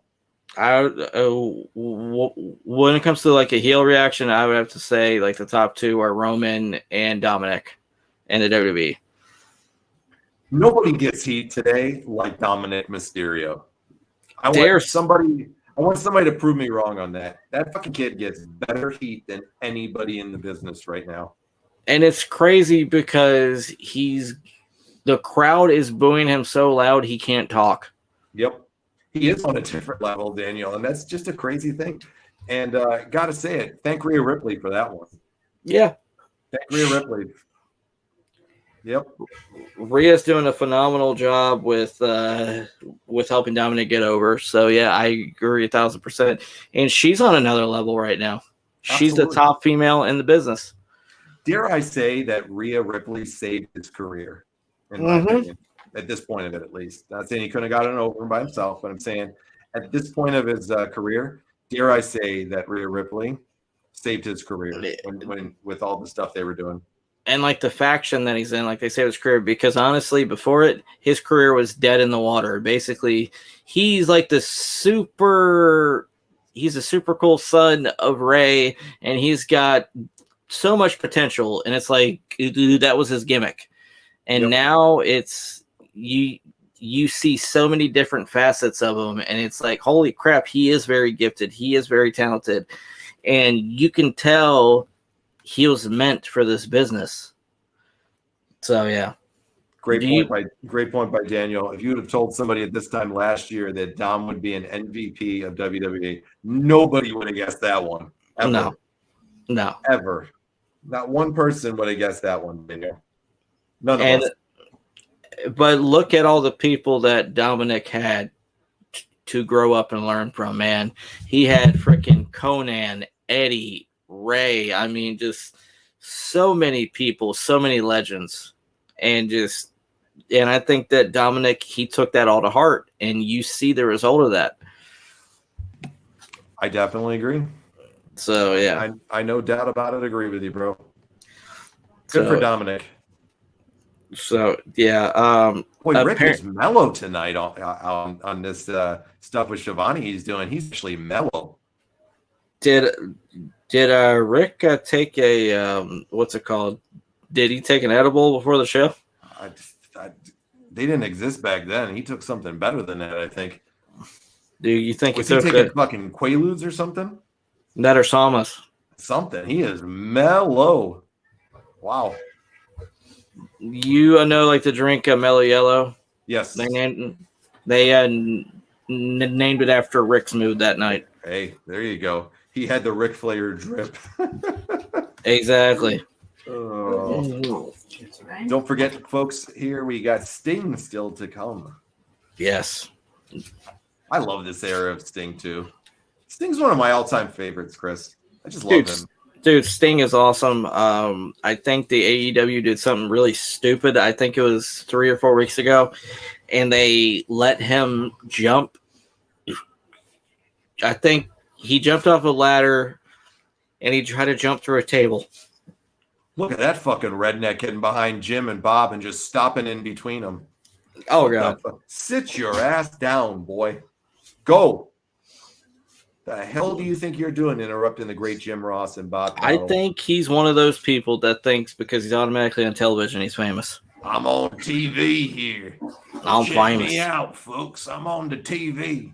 When it comes to like a heel reaction, I would have to say like the top 2 are Roman and Dominic. And the WWE. Nobody gets heat today like Dominic Mysterio. I want somebody to prove me wrong on that. That fucking kid gets better heat than anybody in the business right now. And it's crazy because the crowd is booing him so loud he can't talk. Yep. He is on a different level, Daniel, and that's just a crazy thing. And gotta say it, thank Rhea Ripley for that one. Yeah. Thank Rhea Ripley. Yep. Rhea's doing a phenomenal job with helping Dominic get over. So yeah, I agree 1,000%. And she's on another level right now. She's Absolutely. The top female in the business. Dare I say that Rhea Ripley saved his career, in my opinion, at this point of it at least. Not saying he couldn't have gotten over by himself, but I'm saying at this point of his career, dare I say that Rhea Ripley saved his career when with all the stuff they were doing. And like the faction that he's in, like they saved his career because honestly, before it, his career was dead in the water. Basically, he's like the super he's a super cool son of Ray, and he's got so much potential. And it's like, dude, that was his gimmick. And now it's you see so many different facets of him, and it's like, holy crap, he is very gifted. He is very talented. And you can tell he was meant for this business. So, yeah. Great point by Daniel. If you would have told somebody at this time last year that Dom would be an MVP of WWE, nobody would have guessed that one. Ever. No. Ever. Not one person would have guessed that one, Daniel. None of us. But look at all the people that Dominic had to grow up and learn from, man. He had freaking Conan, Eddie, Ray. I mean, just so many people, so many legends. And I think that Dominic, he took that all to heart, and you see the result of that. I definitely agree. So, yeah. I no doubt about it. Agree with you, bro. Good for Dominic. So, yeah. Boy, Rick is mellow tonight on this stuff with Shivani he's doing. He's actually mellow. Did Rick take a, what's it called? Did he take an edible before the show? They didn't exist back then. He took something better than that, I think. Do you think was he taking fucking Quaaludes or something? That or Samas. Something. He is mellow. Wow. You know, like the drink Mellow Yellow? Yes. They named it after Rick's mood that night. Hey, there you go. He had the Ric Flair drip. Exactly. Oh. Don't forget, folks, here we got Sting still to come. Yes. I love this era of Sting, too. Sting's one of my all-time favorites, Chris. I just love him. Dude, Sting is awesome. I think the AEW did something really stupid. I think it was 3 or 4 weeks ago, and they let him jump. I think he jumped off a ladder, and he tried to jump through a table. Look at that fucking redneck getting behind Jim and Bob and just stopping in between them. Oh, God. Sit your ass down, boy. Go. The hell do you think you're doing interrupting the great Jim Ross and Bob? I think he's one of those people that thinks because he's automatically on television, he's famous. I'm on TV here. I'm famous. Check me out, folks. I'm on the TV.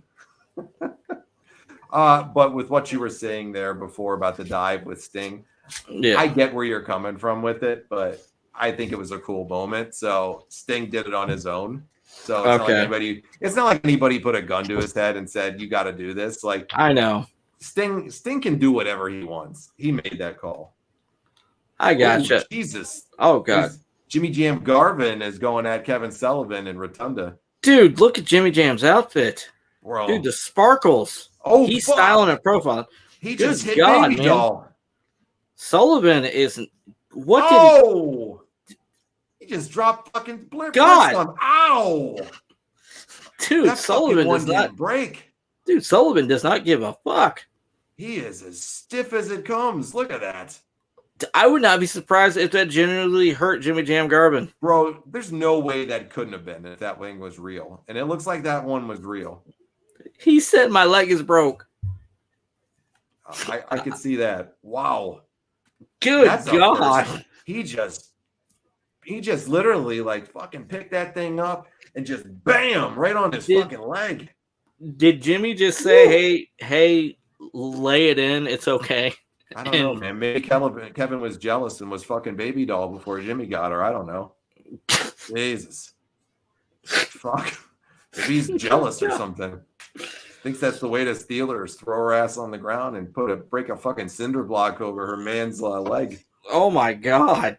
But with what you were saying there before about the dive with Sting, I get where you're coming from with it, but I think it was a cool moment. So Sting did it on his own. So it's not like anybody put a gun to his head and said, you got to do this. Like, I know. Sting can do whatever he wants. He made that call. I gotcha. Oh, Jesus. Oh, God. Jimmy Jam Garvin is going at Kevin Sullivan in Rotunda. Dude, look at Jimmy Jam's outfit. Bro. Dude, the sparkles. Oh, he's styling and profiling. He just hit Baby man. Doll. Sullivan isn't. What did he just dropped fucking blip. God. Ow. Dude, that Sullivan one does not break. Dude, Sullivan does not give a fuck. He is as stiff as it comes. Look at that. I would not be surprised if that genuinely hurt Jimmy Jam Garvin. Bro, there's no way that couldn't have been if that wing was real. And it looks like that one was real. He said my leg is broke. I could see that. Wow. Good God. He just literally like fucking picked that thing up and just bam right on his fucking leg. Did Jimmy just say, hey, lay it in, it's okay? I don't know, man. Maybe Kevin was jealous and was fucking Baby Doll before Jimmy got her. I don't know. Jesus. Fuck. If he's jealous or something. Thinks that's the way to steal her is throw her ass on the ground and break a fucking cinder block over her man's leg. Oh my God.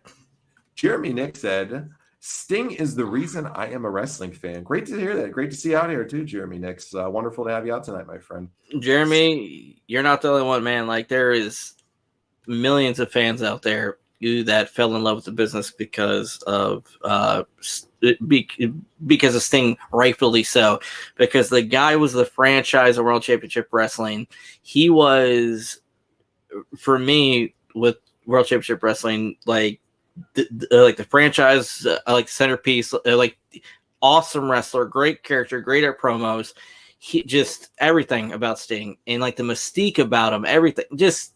Jeremy Nick said, Sting is the reason I am a wrestling fan. Great to hear that. Great to see you out here too, Jeremy Nick. Wonderful to have you out tonight, my friend. Jeremy, you're not the only one, man. Like there is millions of fans out there that fell in love with the business because of Sting, rightfully so, because the guy was the franchise of World Championship Wrestling. He was, for me, with World Championship Wrestling, like the franchise, like centerpiece, like awesome wrestler, great character, great at promos. he just everything about Sting and like the mystique about him, everything. Just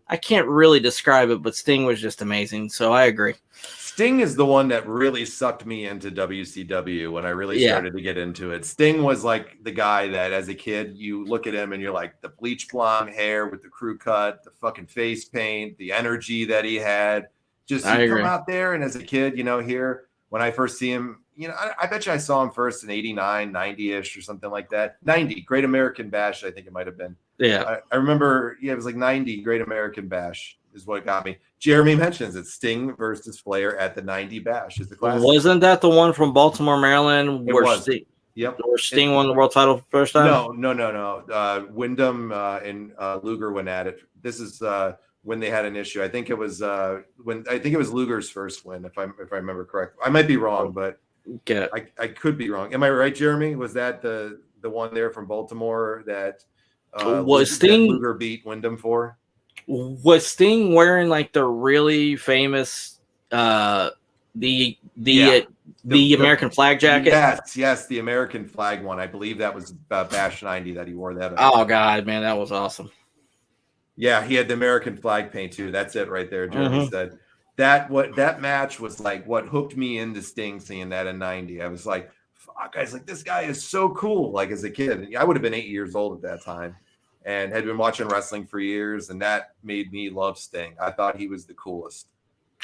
I can't really describe it, but Sting was just amazing. So I agree. Sting is the one that really sucked me into WCW when I really started to get into it. Sting was like the guy that as a kid, you look at him and you're like the bleach blonde hair with the crew cut, the fucking face paint, the energy that he had. Just you come out there and as a kid, here when I first see him, I bet you I saw him first in 89, 90-ish or something like that. 90, Great American Bash, I think it might have been. Yeah. I remember, it was like 90 Great American Bash is what got me. Jeremy mentions it. Sting versus Flair at the 90 Bash is the classic. Wasn't that the one from Baltimore, Maryland? Where Sting won the world title first time? No. Windham and Luger went at it. This is when they had an issue. I think it was Luger's first win, if I remember correct. I might be wrong, but I could be wrong. Am I right, Jeremy? Was that the one there from Baltimore that Luger beat Windham for? Was Sting wearing like the really famous the American flag jacket? Yes, the American flag one. I believe that was Bash 90 that he wore that. Oh God, man, that was awesome. Yeah, he had the American flag paint too. That's it right there. Jeremy said that match was like what hooked me into Sting, seeing that in 90. I was like, fuck, guys, like this guy is so cool. Like as a kid, I would have been 8 years old at that time and had been watching wrestling for years. And that made me love Sting. I thought he was the coolest.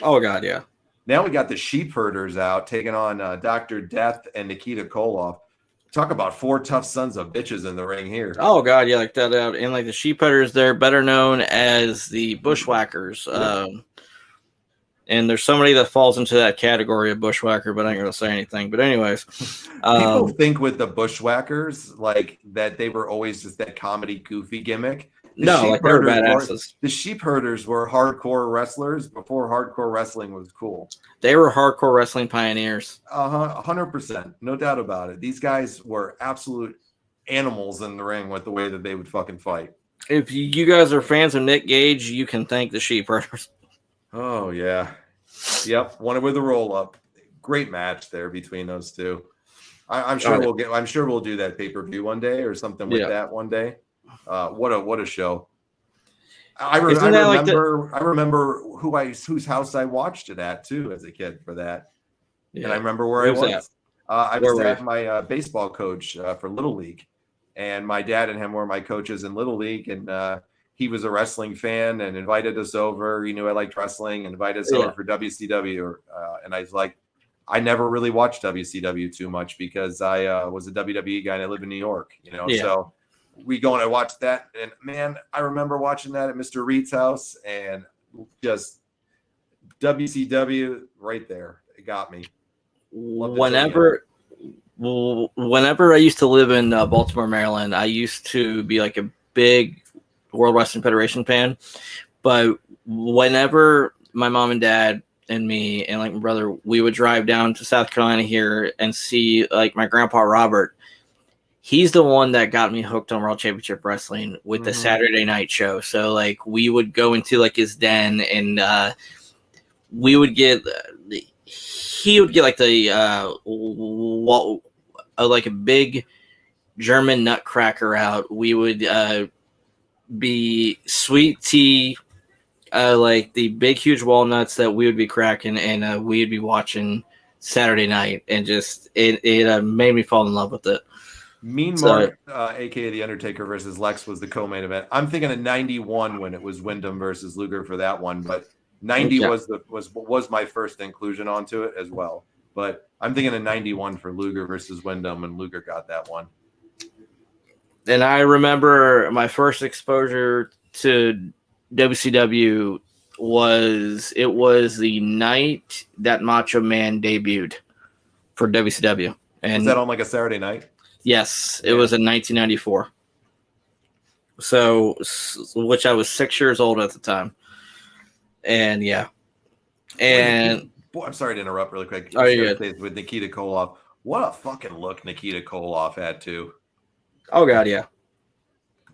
Oh God. Yeah. Now we got the Sheepherders out taking on Dr. Death and Nikita Koloff. Talk about four tough sons of bitches in the ring here. Oh God, yeah, like that out. And like the Sheepherders, they're better known as the Bushwhackers. And there's somebody that falls into that category of bushwhacker, but I ain't gonna say anything. But anyways, people think with the Bushwhackers like that they were always just that comedy goofy gimmick. Like they were badasses. The Sheepherders were hardcore wrestlers before hardcore wrestling was cool. They were hardcore wrestling pioneers. 100%, no doubt about it. These guys were absolute animals in the ring with the way that they would fucking fight. If you guys are fans of Nick Gage, you can thank the Sheepherders. Oh yeah, yep. One with a roll up. Great match there between those two. I'm sure we'll do that pay-per-view one day or something with that one day. What a show. I remember whose house I watched it at too as a kid for that. Yeah. And I remember where I was. I was at my baseball coach for Little League, and my dad and him were my coaches in Little League, and he was a wrestling fan and invited us over. He knew I liked wrestling and invited us over for WCW. And I was like, I never really watched WCW too much because I was a WWE guy and I live in New York, so we go and I watched that. And man, I remember watching that at Mr. Reed's house and just WCW right there. It got me. Whenever I used to live in Baltimore, Maryland, I used to be like a big World Wrestling Federation fan, but whenever my mom and dad and me and like my brother, we would drive down to South Carolina here and see like my grandpa Robert. He's the one that got me hooked on World Championship Wrestling with the Saturday night show. So like we would go into like his den and we would get he would get like the like a big German nutcracker out. We would be sweet tea, like the big huge walnuts that we would be cracking, and we'd be watching Saturday night, and just it made me fall in love with it. Mark, aka the Undertaker versus Lex, was the co-main event. I'm thinking of 91 when it was Windham versus Luger for that one, but 90 was my first inclusion onto it as well. But I'm thinking of 91 for Luger versus Windham, and Luger got that one. And I remember my first exposure to WCW was the night that Macho Man debuted for WCW. And was that on like a Saturday night? Yes, it was in 1994. So, which I was 6 years old at the time. And yeah. And I'm sorry to interrupt really quick. Oh, you're good. With Nikita Koloff. What a fucking look Nikita Koloff had too. Oh God, yeah.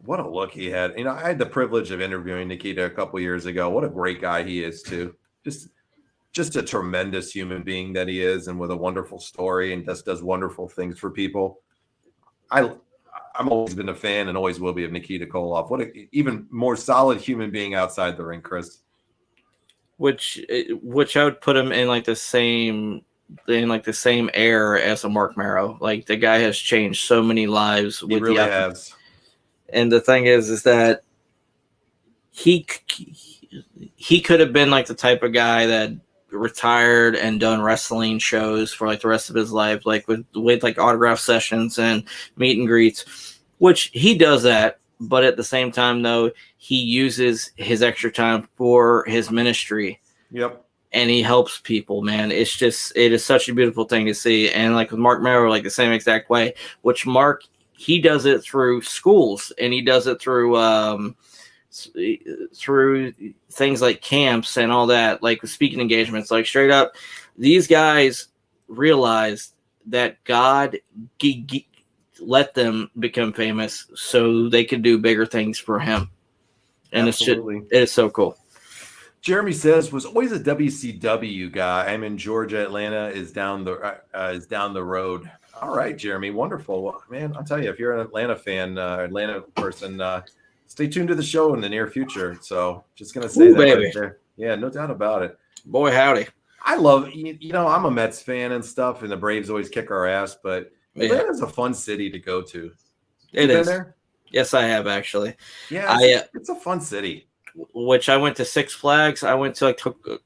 What a look he had. I had the privilege of interviewing Nikita a couple years ago. What a great guy he is too. Just a tremendous human being that he is, and with a wonderful story, and just does wonderful things for people. I I'm always been a fan and always will be of Nikita Koloff. What an even more solid human being outside the ring, Chris. Which I would put him in like the same air as a Mark Marrow. Like the guy has changed so many lives. He really has. And the thing is that he could have been like the type of guy that retired and done wrestling shows for like the rest of his life, like with like autograph sessions and meet and greets, which he does that. But at the same time, though, he uses his extra time for his ministry. Yep. And he helps people, man. It is such a beautiful thing to see. And like with Mark Marrow, like the same exact way, which Mark, he does it through schools and he does it through things like camps and all that, like with speaking engagements. Like straight up, these guys realized that God let them become famous so they could do bigger things for him. And Absolutely. it is so cool. Jeremy says, was always a WCW guy. I'm in Georgia. Atlanta is down the road. All right, Jeremy. Wonderful. Well, man, I'll tell you, if you're an Atlanta fan, Atlanta person, stay tuned to the show in the near future. So just going to say that baby. Right there. Yeah, no doubt about it. Boy, howdy. I love, I'm a Mets fan and stuff, and the Braves always kick our ass, but Atlanta's a fun city to go to. It is. Been there? Yes, I have actually. Yeah, it's a fun city. Which I went to Six Flags. I went to Coca-Cola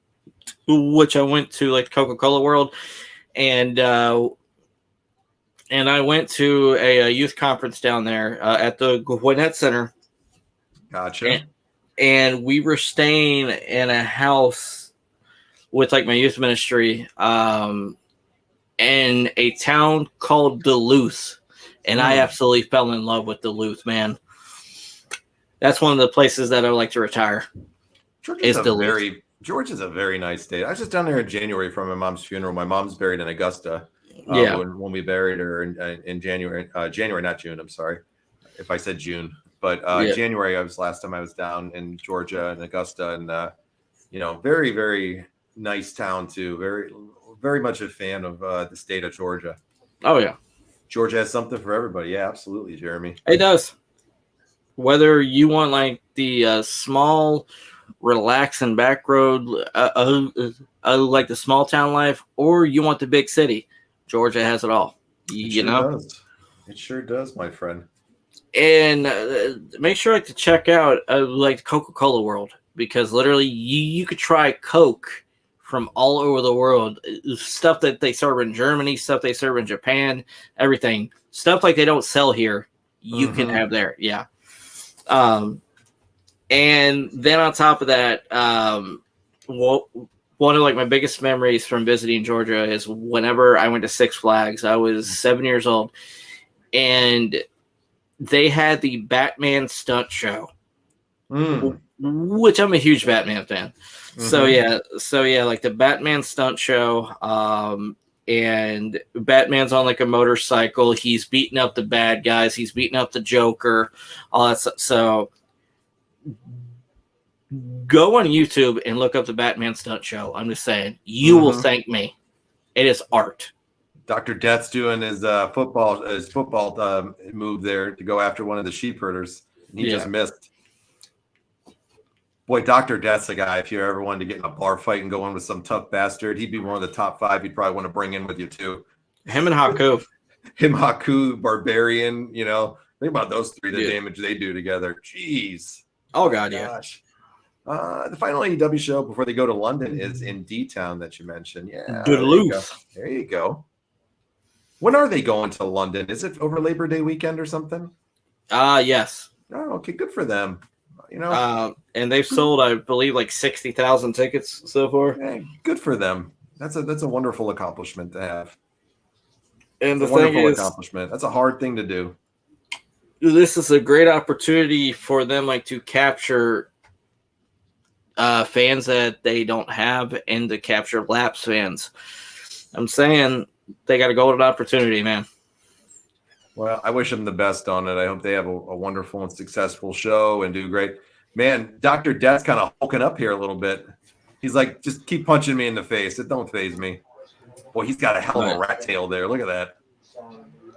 World, and I went to a youth conference down there at the Gwinnett Center. Gotcha. And we were staying in a house with like my youth ministry in a town called Duluth. And I absolutely fell in love with Duluth, man. That's one of the places that I would like to retire. Georgia is a very nice state. I was just down there in January for my mom's funeral. My mom's buried in Augusta. When we buried her in January, not June. I'm sorry if I said June, but January. Last time I was down in Georgia and Augusta, and very, very nice town too. Very, very much a fan of the state of Georgia. Oh yeah, Georgia has something for everybody. Yeah, absolutely, Jeremy. It does. Whether you want like the small, relaxing back road, like the small town life, or you want the big city, Georgia has it all. It sure does, my friend. And make sure to check out like the Coca-Cola World, because literally you could try Coke from all over the world. Stuff that they serve in Germany, stuff they serve in Japan, everything. Stuff like they don't sell here, you can have there. Yeah. And then on top of that, one of like my biggest memories from visiting Georgia is whenever I went to Six Flags. I was 7 years old, and they had the Batman stunt show, which I'm a huge Batman fan. So yeah, like the Batman stunt show, and Batman's on like a motorcycle. He's beating up the bad guys. He's beating up the Joker, all that stuff. So go on YouTube and look up the Batman stunt show. I'm just saying, you will thank me. It is art. Dr. Death's doing his football move there to go after one of the Sheepherders. He just missed. Boy, Dr. Death's a guy. If you ever wanted to get in a bar fight and go in with some tough bastard, he'd be one of the top 5 you'd probably want to bring in with you too. Him and Haku. Barbarian, think about those three, the damage they do together. Jeez. Oh, God, gosh. The final AEW show before they go to London is in D-Town that you mentioned. Yeah. Duluth. There you go. When are they going to London? Is it over Labor Day weekend or something? Yes. Oh, okay. Good for them. And they've sold, I believe, like 60,000 tickets so far. Hey, good for them. That's a wonderful accomplishment to have. And the thing is, accomplishment. That's a hard thing to do. This is a great opportunity for them, like to capture fans that they don't have, and to capture lapsed fans. I'm saying they got a golden opportunity, man. Well, I wish them the best on it. I hope they have a wonderful and successful show and do great. Man, Dr. Death's kind of hulking up here a little bit. He's like, just keep punching me in the face. It don't faze me. Boy, he's got a hell of a rat tail there. Look at that.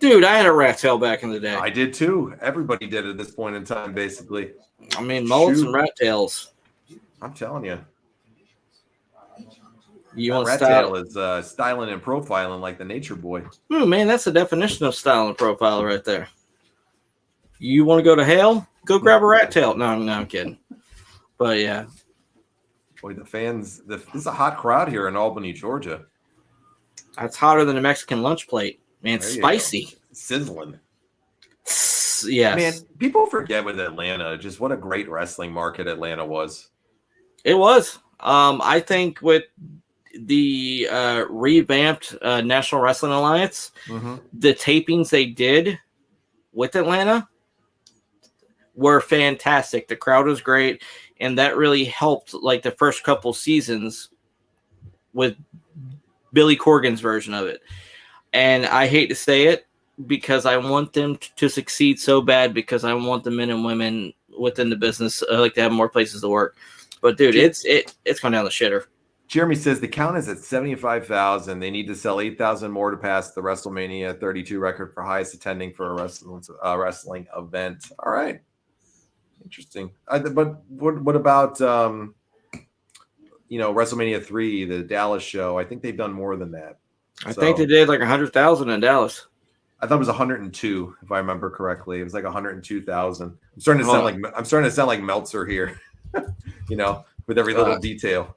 Dude, I had a rat tail back in the day. I did too. Everybody did at this point in time, basically. I mean, mullets and rat tails. I'm telling you. You want rat style? tail is styling and profiling like the nature boy. Oh, man, that's the definition of style and profile right there. You want to go to hell? Go grab a rat tail. No, I'm kidding. But, yeah. Boy, the fans, this is a hot crowd here in Albany, Georgia. That's hotter than a Mexican lunch plate. Man, it's spicy. Sizzling. Yes. Man, people forget with Atlanta just what a great wrestling market Atlanta was. It was. I think with the revamped National Wrestling Alliance, the tapings they did with Atlanta were fantastic. The crowd was great, and that really helped like the first couple seasons with Billy Corgan's version of it. And I hate to say it because I want them to succeed so bad because I want the men and women within the business like to have more places to work. But dude, it's going down the shitter. Jeremy says the count is at 75,000. They need to sell 8,000 more to pass the WrestleMania 32 record for highest attending for a wrestling event. All right, interesting. But what about WrestleMania 3, the Dallas show? I think they've done more than that. I think they did like 100,000 in Dallas. I thought it was 102, if I remember correctly. It was like 102,000. I'm starting to sound like Meltzer here, with every little detail.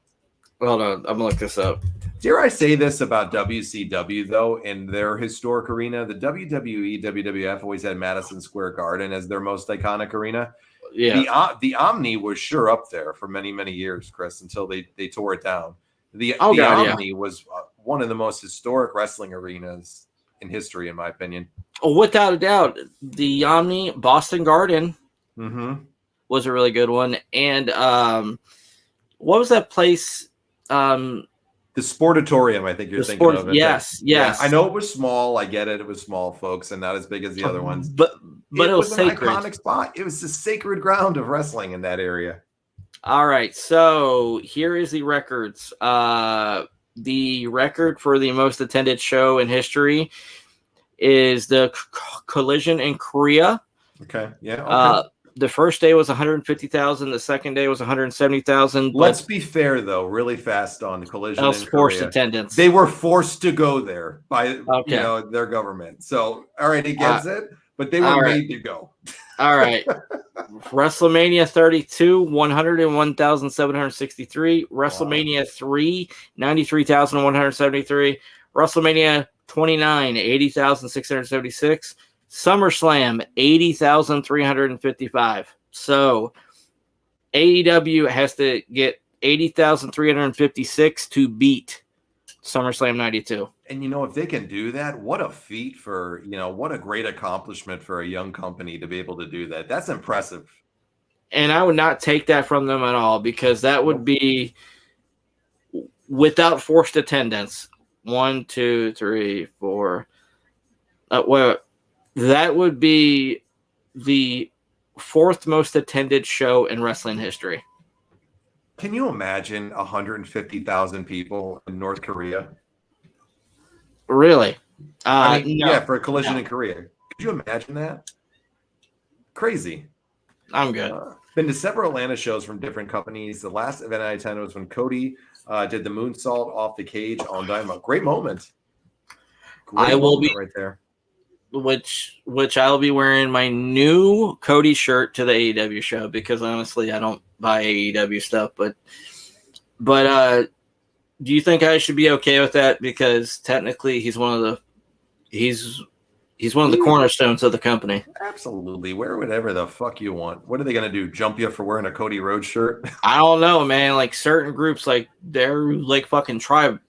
Hold on, I'm gonna look this up. Dare I say this about WCW though? In their historic arena, the WWE, WWF always had Madison Square Garden as their most iconic arena. Yeah, the Omni was sure up there for many, many years, Chris, until they tore it down. The Omni was one of the most historic wrestling arenas in history, in my opinion. Oh, without a doubt, the Omni Boston Garden was a really good one. And what was that place? The Sportatorium, I think you're thinking of it. Yes. Yeah, I know it was small. I get it. It was small, folks, and not as big as the other ones. But it was sacred. An iconic spot. It was the sacred ground of wrestling in that area. All right, so here is the records. The record for the most attended show in history is the Collision in Korea. Okay, yeah. Okay. The first day was 150,000. The second day was 170,000. Let's be fair, though, really fast on the Collision in forced Korea. Attendance. They were forced to go there by their government. So, all right, he gets it, but they were made to go. All right. WrestleMania 32, 101,763. WrestleMania 3, 93,173. WrestleMania 29, 80,676. SummerSlam, 80,355. So AEW has to get 80,356 to beat SummerSlam 92. And, if they can do that, what a feat for, what a great accomplishment for a young company to be able to do that. That's impressive. And I would not take that from them at all because that would be without forced attendance. 1, 2, 3, 4. That would be the fourth most attended show in wrestling history. Can you imagine 150,000 people in North Korea? Really? No. Yeah, for a Collision in Korea. Could you imagine that? Crazy. I'm good. Been to several Atlanta shows from different companies. The last event I attended was when Cody did the moonsault off the cage on Dynamite. Great moment. I will be right there. Which I'll be wearing my new Cody shirt to the AEW show because honestly I don't buy AEW stuff, but do you think I should be okay with that? Because technically he's one of the cornerstones of the company. Absolutely. Wear whatever the fuck you want. What are they gonna do? Jump you for wearing a Cody Rhodes shirt? I don't know, man. Like certain groups, like they're like fucking tribe.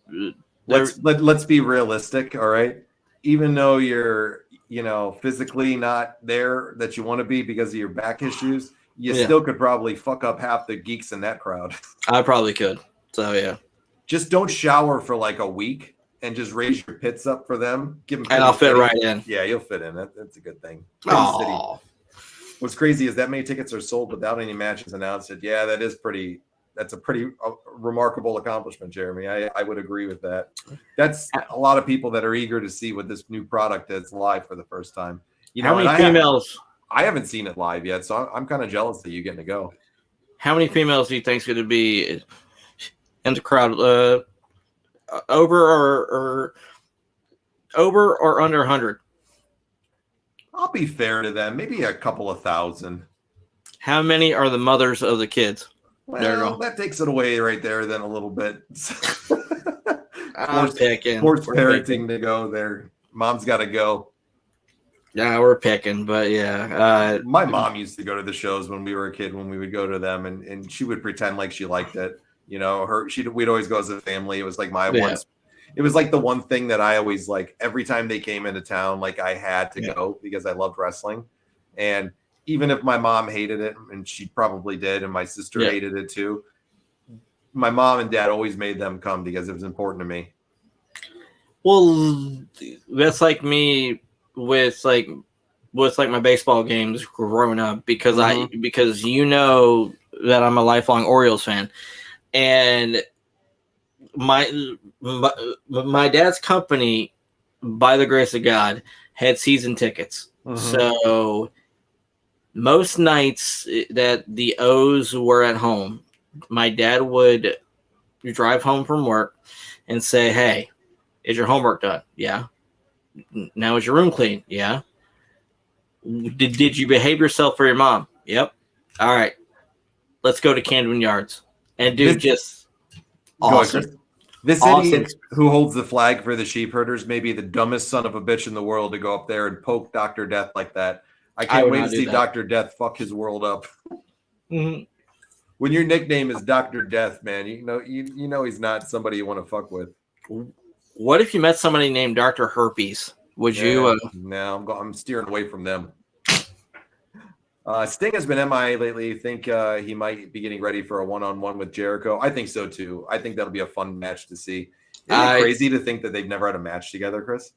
Let's be realistic, all right? Even though you're physically not there that you want to be because of your back issues, you still could probably fuck up half the geeks in that crowd. I probably could. So yeah. Just don't shower for like a week and just raise your pits up for them. Give them and I'll fit right in. Yeah, you'll fit in. That's a good thing. What's crazy is that many tickets are sold without any matches announced. Yeah, that's pretty that's a pretty remarkable accomplishment, Jeremy. I would agree with that. That's a lot of people that are eager to see what this new product is live for the first time. How many females? I haven't seen it live yet, so I'm kind of jealous that you getting to go. How many females do you think is going to be in the crowd? Over or under 100? I'll be fair to them. Maybe a couple of thousand. How many are the mothers of the kids? Well, that takes it away right there then a little bit. Forced parenting to go there. Mom's got to go. Yeah, we're picking, but yeah. My mom used to go to the shows when we were a kid, when we would go to them, and she would pretend like she liked it. You know, we'd always go as a family. It was like it was like the one thing that I always, like, every time they came into town, like, I had to go because I loved wrestling. And even if my mom hated it, and she probably did, and my sister hated it too, my mom and dad always made them come because it was important to me. Well, that's like me with my baseball games growing up, because because you know that I'm a lifelong Orioles fan, and my dad's company, by the grace of God, had season tickets. So most nights that the O's were at home, my dad would drive home from work and say, "Hey, is your homework done?" "Yeah." "Now is your room clean?" "Yeah." Did you behave yourself for your mom?" "Yep." "All right, let's go to Camden Yards." And dude, just awesome. This idiot who holds the flag for the Sheepherders may be the dumbest son of a bitch in the world to go up there and poke Dr. Death like that. I can't wait to see Dr. Death fuck his world up. When your nickname is Dr. Death, man, you know he's not somebody you want to fuck with. What if you met somebody named Dr. Herpes? Would you? No, I'm steering away from them. Sting has been MIA lately. Think he might be getting ready for a one-on-one with Jericho. I think so too. I think that'll be a fun match to see. Isn't it crazy to think that they've never had a match together, Chris?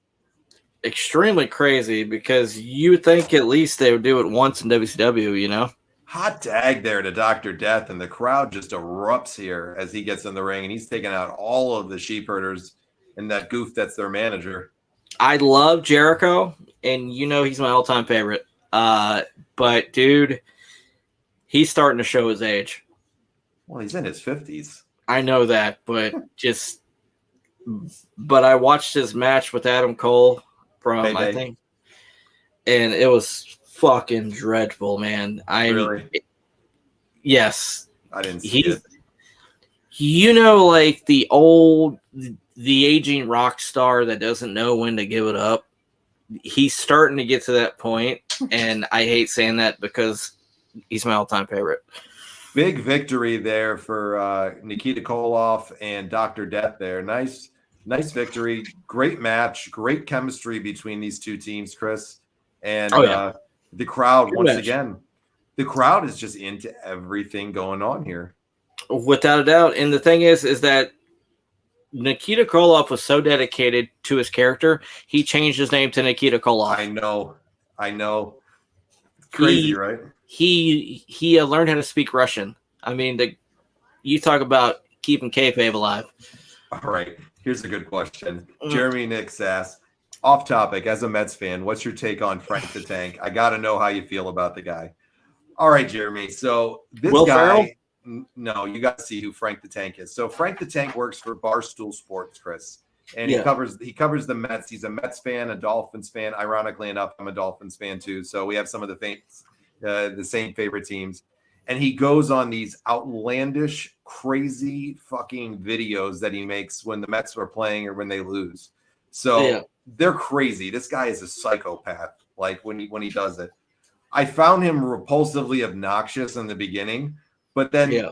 Extremely crazy, because you think at least they would do it once in WCW, you know? Hot tag there to Dr. Death, and the crowd just erupts here as he gets in the ring, and he's taking out all of the Sheepherders and that goof that's their manager. I love Jericho, and you know he's my all-time favorite. But dude, he's starting to show his age. Well, he's in his 50s. I know that, but I watched his match with Adam Cole from I think, and it was fucking dreadful, man. Really? Yes. I didn't see it. You know, like the aging rock star that doesn't know when to give it up. He's starting to get to that point, and I hate saying that because he's my all-time favorite. Big victory there for Nikita Koloff and Dr. Death there. Nice victory. Great match. Great chemistry between these two teams, Chris. And the crowd, the crowd is just into everything going on here. Without a doubt. And the thing is that Nikita Koloff was so dedicated to his character, he changed his name to Nikita Koloff. I know. Crazy, right? He learned how to speak Russian. I mean, you talk about keeping kayfabe alive. All right. Here's a good question. Jeremy Nix asks, off topic, as a Mets fan, what's your take on Frank the Tank? I got to know how you feel about the guy. All right, Jeremy. So this Will guy... Ferrell? No, you got to see who Frank the Tank is. So Frank the Tank works for Barstool Sports, Chris, and he covers the Mets. He's a Mets fan, a Dolphins fan. Ironically enough, I'm a Dolphins fan too. So we have some of the same favorite teams. And he goes on these outlandish, crazy fucking videos that he makes when the Mets are playing or when they lose. So they're crazy. This guy is a psychopath. Like when he does it, I found him repulsively obnoxious in the beginning. But then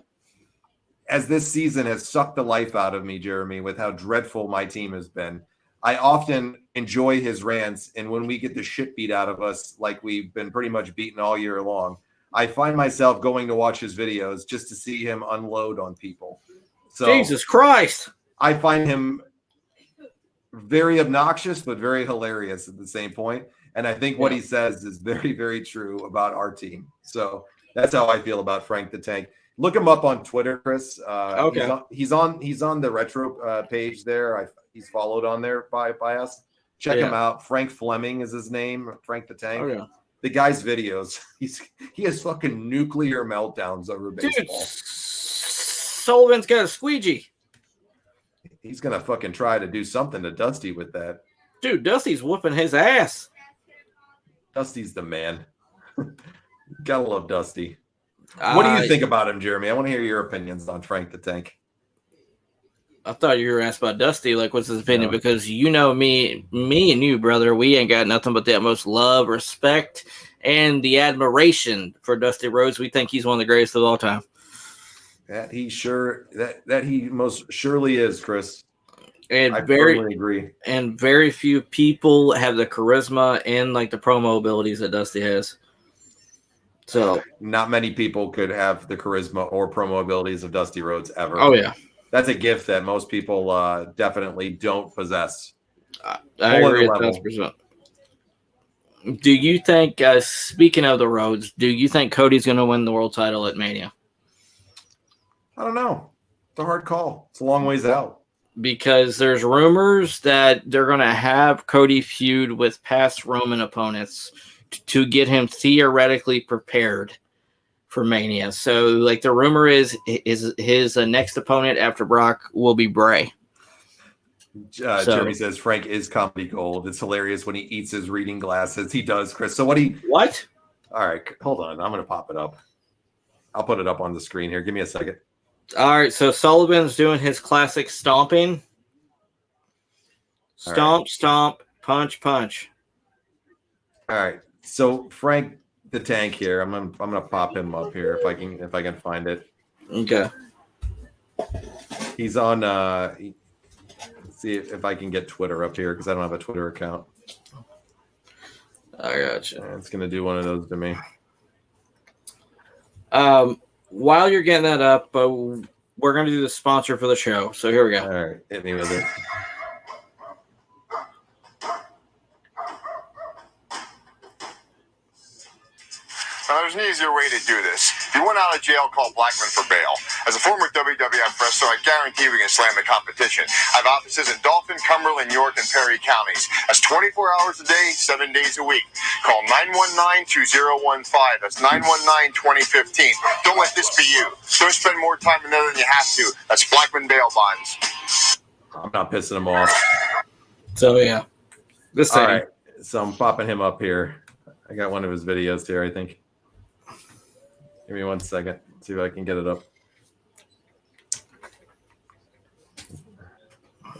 as this season has sucked the life out of me, Jeremy, with how dreadful my team has been, I often enjoy his rants. And when we get the shit beat out of us, like we've been pretty much beaten all year long, I find myself going to watch his videos just to see him unload on people. So Jesus Christ. I find him very obnoxious, but very hilarious at the same point. And I think what he says is very, very true about our team. So that's how I feel about Frank the Tank. Look him up on Twitter, Chris. Okay. He's on the retro page there. He's followed on there by us. Check him out. Frank Fleming is his name. Frank the Tank. Oh, yeah. The guy's videos. He has fucking nuclear meltdowns over baseball. Dude, Sullivan's got a squeegee. He's gonna fucking try to do something to Dusty with that. Dude, Dusty's whooping his ass. Dusty's the man. Gotta love Dusty. What do you think about him, Jeremy? I want to hear your opinions on Frank the Tank. I thought you were asked about Dusty, like what's his opinion, because you know me and you, brother, we ain't got nothing but the utmost love, respect, and the admiration for Dusty Rhodes. We think he's one of the greatest of all time. That he most surely is, Chris. And I firmly agree. And very few people have the charisma and like the promo abilities that Dusty has. So not many people could have the charisma or promo abilities of Dusty Rhodes ever. Oh yeah. That's a gift that most people definitely don't possess. I agree 1,000%. Do you think, speaking of the Rhodes, do you think Cody's going to win the world title at Mania? I don't know. It's a hard call. It's a long ways out. Because there's rumors that they're going to have Cody feud with past Roman opponents to get him theoretically prepared for Mania. So, like, the rumor is his next opponent after Brock will be Bray. Jeremy says Frank is comedy gold. It's hilarious when he eats his reading glasses. He does, Chris. So what? All right, hold on. I'm going to pop it up. I'll put it up on the screen here. Give me a second. All right, so Sullivan's doing his classic stomping. Stomp, stomp, punch, punch. All right. So Frank the Tank here. I'm gonna pop him up here if I can find it. Okay. He's on. Let's see if I can get Twitter up here because I don't have a Twitter account. I gotcha. It's gonna do one of those to me. While you're getting that up, we're gonna do the sponsor for the show. So here we go. All right, hit me with it. Now, there's an easier way to do this. If you want out of jail, call Blackman for bail. As a former WWF wrestler, I guarantee we can slam the competition. I have offices in Dauphin, Cumberland, York, and Perry counties. That's 24 hours a day, 7 days a week. Call 919-2015. That's 919-2015. Don't let this be you. Don't spend more time in there than you have to. That's Blackman bail bonds. I'm not pissing him off. So, yeah. All right. So I'm popping him up here. I got one of his videos here, I think. Give me 1 second. See if I can get it up.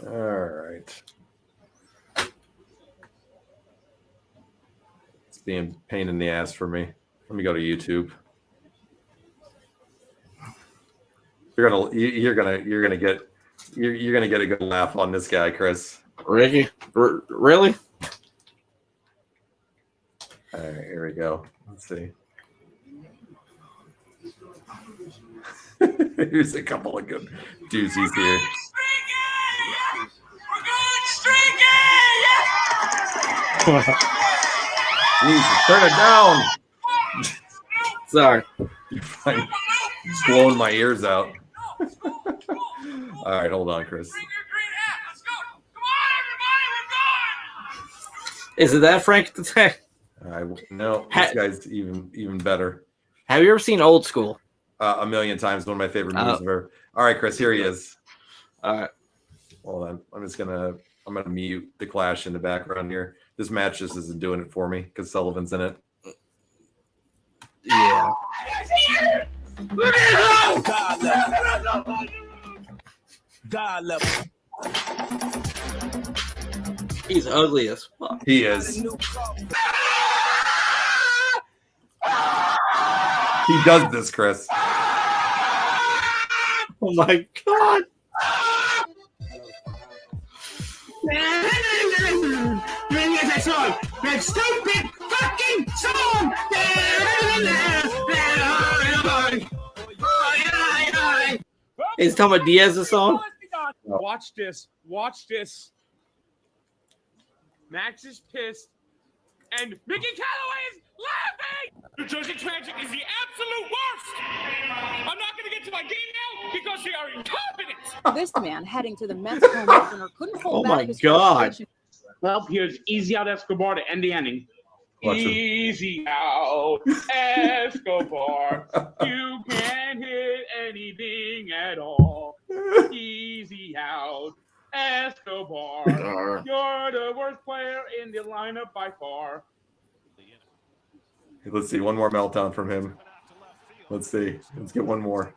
All right. It's being a pain in the ass for me. Let me go to YouTube. You're gonna get a good laugh on this guy, Chris. Ricky, really? All right, here we go. Let's see. Here's a couple of good doozies here. Jesus, turn it down. Sorry. It's blowing my ears out. All right, hold on, Chris. Is it that Frank the Tank? No, this guy's even better. Have you ever seen Old School? A million times. One of my favorite movies ever. All right, Chris, here he is. All right. Hold on. I'm gonna mute the clash in the background here. This match just isn't doing it for me because Sullivan's in it. Yeah. God love. He's ugly as fuck. He is. He does this, Chris. Oh my god. That song, that stupid fucking song. He's talking about Diaz's song. Watch this. Watch this. Max is pissed and Mickey Calloway is laughing! New Jersey Transit is the absolute worst! I'm not going to get to my game now because they are incompetent! This man heading to the men's home opener couldn't hold back his frustration. Well, here's Easy Out Escobar to end the inning. Watch him. Easy out, Escobar. You can't hit anything at all. Easy out, Escobar. You're the worst player in the lineup by far. Let's see, one more meltdown from him. Let's see. Let's get one more.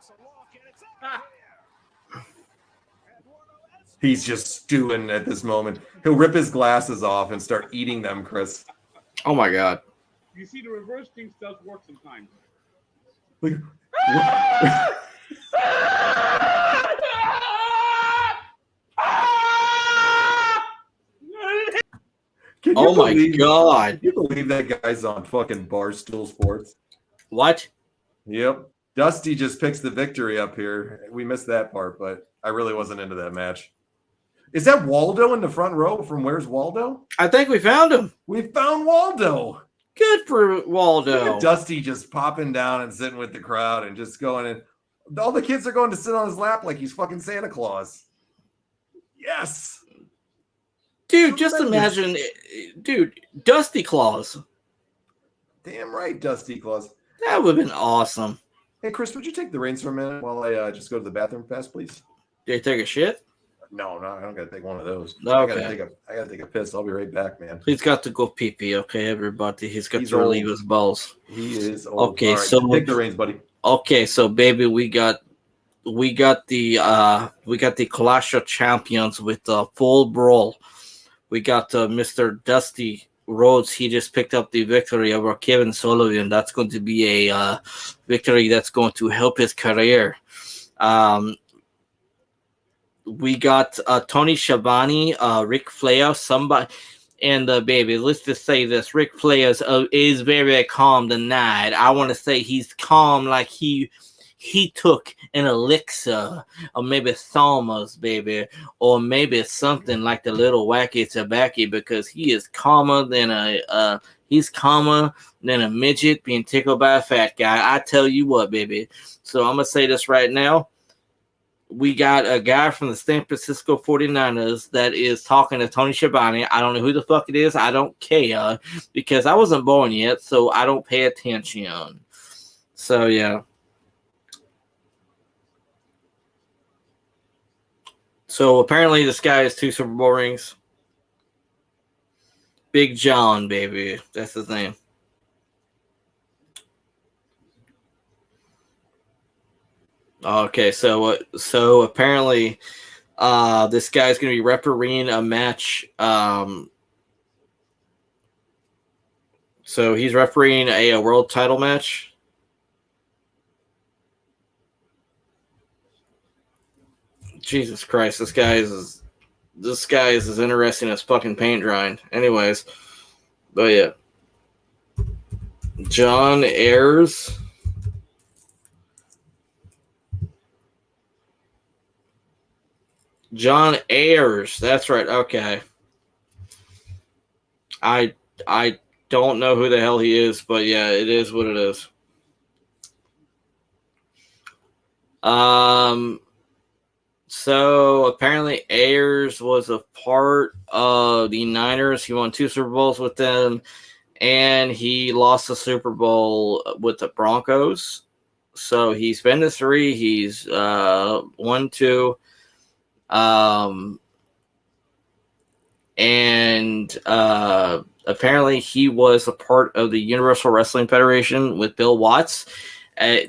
He's just stewing at this moment. He'll rip his glasses off and start eating them, Chris. Oh my God. You see, the reverse thing does work sometimes. Look. Oh my God. Can you believe that guy's on fucking Barstool Sports? What? Yep. Dusty just picks the victory up here. We missed that part, but I really wasn't into that match. Is that Waldo in the front row from Where's Waldo? I think we found him. We found Waldo. Good for Waldo. Dusty just popping down and sitting with the crowd and just going in. All the kids are going to sit on his lap like he's fucking Santa Claus. Yes. Dude, just imagine, dude, Dusty Claus. Damn right, Dusty Claus. That would have been awesome. Hey, Chris, would you take the reins for a minute while I just go to the bathroom fast, please? Did you take a shit? No, I don't got to take one of those. Okay. I got to take a piss. I'll be right back, man. He's got to go pee-pee, okay, everybody? He's got He's to relieve old. his balls. He is old. Okay, All right, so take the reins, buddy. Okay, so baby, we got the Clash of Champions with the full brawl. We got Mr. Dusty Rhodes. He just picked up the victory over Kevin Sullivan. That's going to be a victory that's going to help his career. We got Tony Schiavone, Ric Flair, somebody, and baby, let's just say this: Ric Flair is very calm tonight. I want to say he's calm like he took an elixir, or maybe Thalma's, baby, or maybe something like the little wacky tobacco, because he is calmer than a midget being tickled by a fat guy. I tell you what, baby. So I'm gonna say this right now. We got a guy from the San Francisco 49ers that is talking to Tony Schiavone. I don't know who the fuck it is. I don't care because I wasn't born yet, so I don't pay attention. So, yeah. So, apparently this guy has 2 Super Bowl rings. Big John, baby. That's his name. Okay, so apparently this guy's going to be refereeing a match. So he's refereeing a world title match. Jesus Christ, this guy is as interesting as fucking paint drying. Anyways, but yeah. John Ayers. John Ayers, that's right. Okay, I don't know who the hell he is, but yeah, it is what it is. So apparently Ayers was a part of the Niners. He won 2 Super Bowls with them, and he lost the Super Bowl with the Broncos. So he's been to 3. He's won 2. And apparently he was a part of the Universal Wrestling Federation with Bill Watts.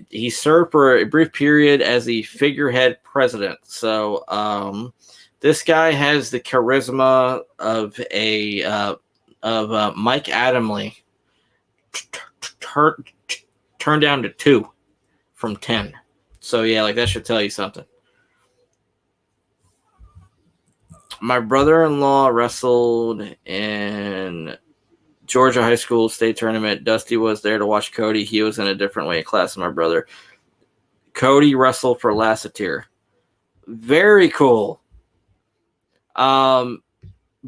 He served for a brief period as the figurehead president. So this guy has the charisma of Mike Adamle turned down to 2 from 10. So yeah, like that should tell you something. My brother-in-law wrestled in Georgia high school state tournament. Dusty was there to watch Cody. He was in a different weight class than my brother. Cody wrestled for Lassiter. Very cool.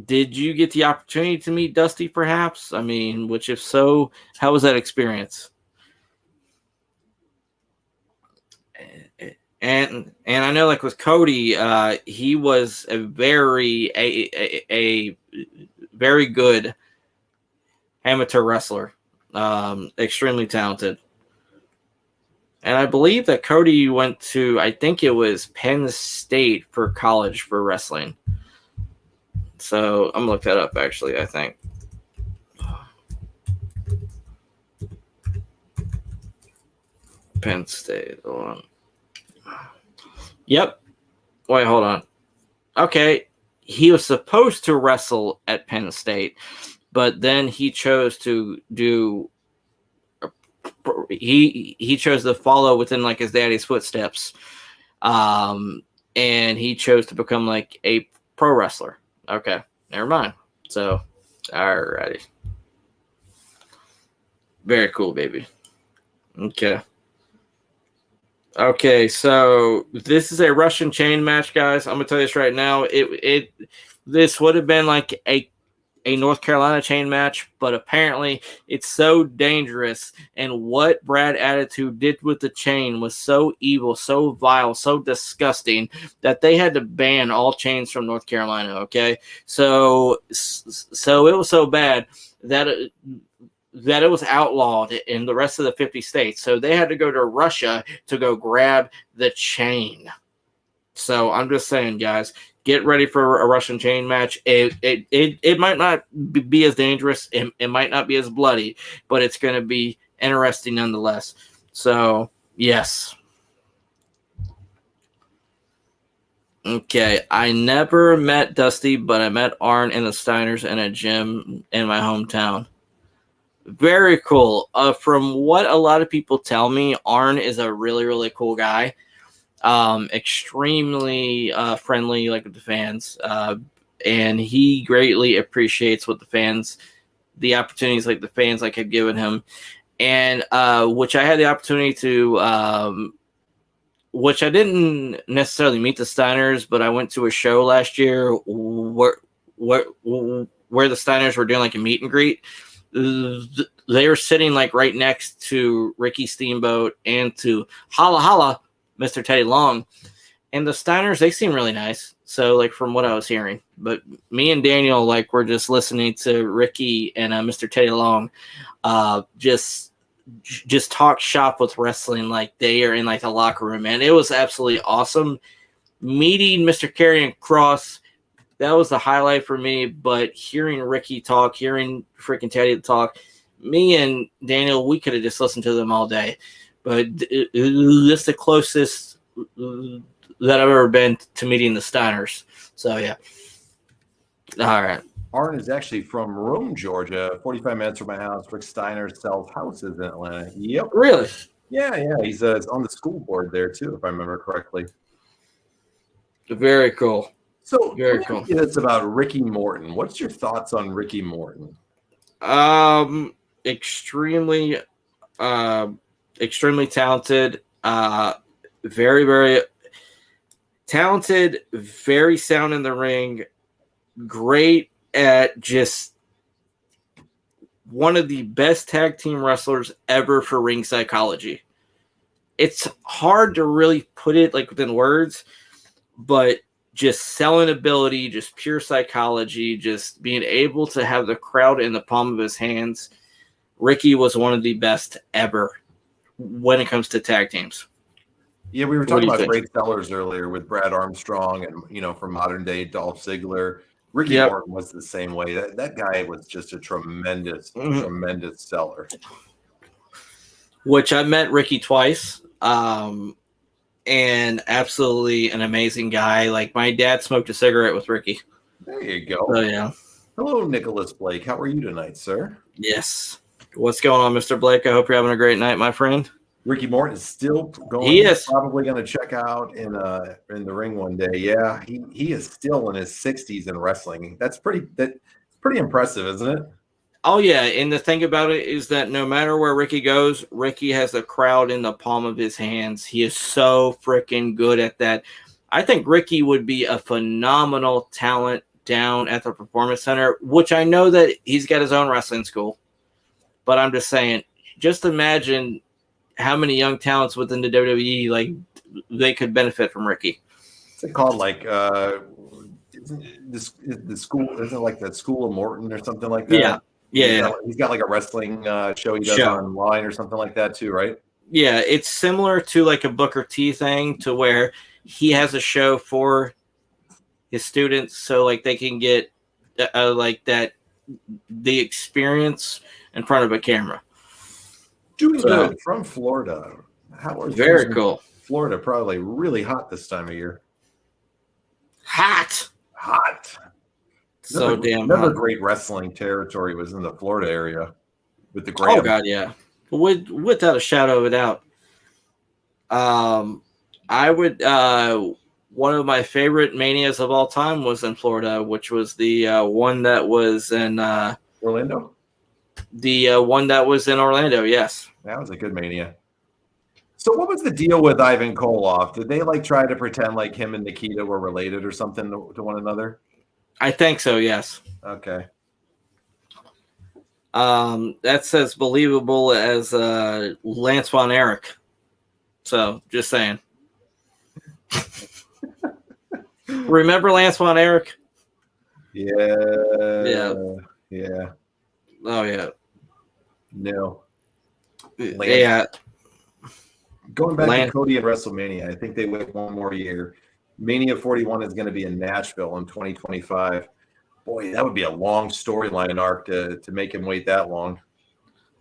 did you get the opportunity to meet Dusty, perhaps? I mean, which if so, how was that experience? And I know, like with Cody, he was a very very good amateur wrestler, extremely talented. And I believe that Cody went to, I think it was Penn State for college for wrestling. So I'm gonna look that up, actually, I think. Penn State. Hold on. Yep. Wait, hold on. Okay. He was supposed to wrestle at Penn State, but then he chose to do he chose to follow within like his daddy's footsteps. And he chose to become like a pro wrestler. Okay. Never mind. So, alrighty. Very cool, baby. Okay. Okay, so this is a Russian chain match, guys. I'm gonna tell you this right now. This would have been like a North Carolina chain match, but apparently it's so dangerous, and what Brad Attitude did with the chain was so evil, so vile, so disgusting that they had to ban all chains from North Carolina. Okay, so it was so bad that it was outlawed in the rest of the 50 states. So they had to go to Russia to go grab the chain. So I'm just saying, guys, get ready for a Russian chain match. It might not be as dangerous. It might not be as bloody, but it's going to be interesting nonetheless. So, yes. Okay, I never met Dusty, but I met Arn and the Steiners in a gym in my hometown. Very cool. From what a lot of people tell me, Arn is a really, really cool guy. Extremely friendly, like with the fans. And he greatly appreciates what the opportunities like the fans like have given him. And which I had the opportunity to which I didn't necessarily meet the Steiners, but I went to a show last year where the Steiners were doing like a meet and greet. They were sitting like right next to Ricky Steamboat and to Holla Holla, Mr. Teddy Long. And the Steiners, they seem really nice. So like from what I was hearing, but me and Daniel, like we're just listening to Ricky and Mr. Teddy Long, just talk shop with wrestling. Like they are in like the locker room, man. It was absolutely awesome. Meeting Mr. Karrion Kross, that was the highlight for me, but hearing Ricky talk, hearing freaking Teddy talk, me and Daniel, we could have just listened to them all day. But it's the closest that I've ever been to meeting the Steiners. So, yeah. All right. Arn is actually from Rome, Georgia, 45 minutes from my house. Rick Steiner sells houses in Atlanta. Yep. Really? Yeah. He's on the school board there, too, if I remember correctly. Very cool. So, very cool. It's about Ricky Morton. What's your thoughts on Ricky Morton? Extremely talented. Very, very talented. Very sound in the ring. Great at just one of the best tag team wrestlers ever for ring psychology. It's hard to really put it like within words, but just selling ability, just pure psychology, just being able to have the crowd in the palm of his hands. Ricky was one of the best ever when it comes to tag teams. Yeah, we were talking about great sellers earlier with Brad Armstrong and, from modern day Dolph Ziggler. Ricky Morton was the same way. That guy was just a tremendous seller. Which I met Ricky twice. And absolutely an amazing guy. Like my dad smoked a cigarette with Ricky. There you go. Oh yeah. Hello, Nicholas Blake. How are you tonight, sir? Yes. What's going on, Mr. Blake? I hope you're having a great night, my friend. Ricky Morton is still going. He is probably going to check out in the ring one day. Yeah, he is still in his 60s in wrestling. That's pretty impressive, isn't it? Oh, yeah, and the thing about it is that no matter where Ricky goes, Ricky has the crowd in the palm of his hands. He is so freaking good at that. I think Ricky would be a phenomenal talent down at the Performance Center, which I know that he's got his own wrestling school. But I'm just saying, just imagine how many young talents within the WWE, like, they could benefit from Ricky. What's it called? Like, isn't the school, isn't it like the School of Morton or something like that? Yeah. He's got like a wrestling show he does online or something like that too, right? Yeah, it's similar to like a Booker T thing, to where he has a show for his students, so like they can get like that, the experience in front of a camera. Doing good from Florida. How are very cool. Florida probably really hot this time of year. Hot. So another great wrestling territory was in the Florida area with the Graham. Oh God, yeah, without a shadow of a doubt. I would. One of my favorite manias of all time was in Florida, which was the one that was in Orlando. The one that was in Orlando, yes. That was a good mania. So what was the deal with Ivan Koloff? Did they like try to pretend like him and Nikita were related or something to one another? I think so, yes. Okay. That's as believable as Lance Von Erich. So, just saying. Remember Lance Von Erich? Yeah. Yeah. Oh, yeah. No. Yeah. Going back to Cody and WrestleMania, I think they wait one more year. Mania 41 is going to be in Nashville in 2025. Boy, that would be a long storyline arc to make him wait that long.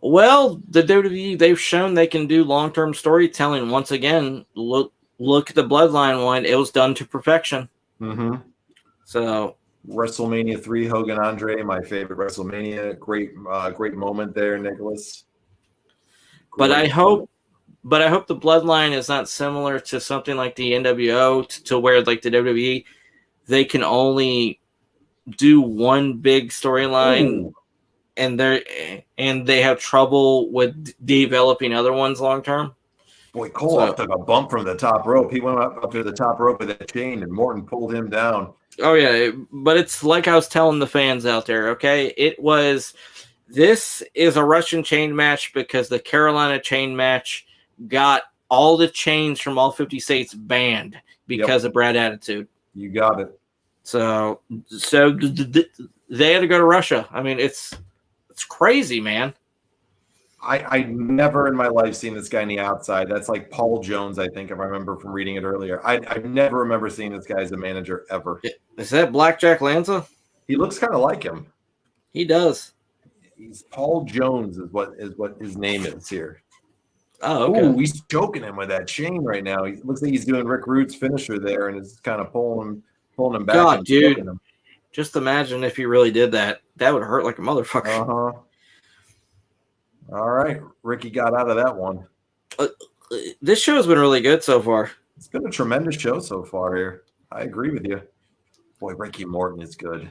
Well, the WWE, they've shown they can do long-term storytelling. Once again, look at the Bloodline one. It was done to perfection. Mm-hmm. So WrestleMania 3, Hogan Andre, my favorite WrestleMania. Great moment there, Nicholas. But I hope the Bloodline is not similar to something like the NWO, to where like the WWE, they can only do one big storyline, and they have trouble with developing other ones long term. Boy, Koloff took a bump from the top rope. He went up to the top rope with a chain, and Morton pulled him down. Oh yeah, but it's like I was telling the fans out there. Okay, this is a Russian chain match because the Carolina chain match got all the chains from all 50 states banned because of Brad Attitude. You got it. So they had to go to Russia. I mean, it's crazy, man. I never in my life seen this guy on the outside. That's like Paul Jones, I think, if I remember from reading it earlier. I never remember seeing this guy as a manager ever. Is that Blackjack Lanza? He looks kind of like him. He does. He's Paul Jones is what his name is here. Oh, okay. Ooh, he's choking him with that chain right now. He looks like he's doing Rick Rude's finisher there, and is kind of pulling him back. God, dude, just imagine if he really did that. That would hurt like a motherfucker. All right, Ricky got out of that one. This show has been really good so far. It's been a tremendous show so far here. I agree with you. Boy, Ricky Morton is good.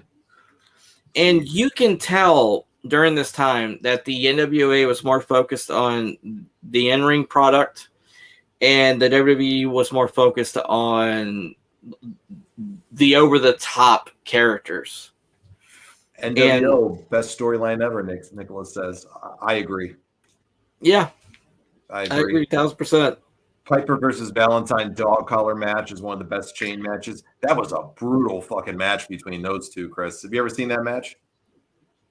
And you can tell during this time that the NWA was more focused on the in-ring product, and the WWE was more focused on the over-the-top characters. NWO, best storyline ever, Nicholas says. I agree. Yeah. I agree 1,000%. Piper versus Valentine dog collar match is one of the best chain matches. That was a brutal fucking match between those two, Chris. Have you ever seen that match?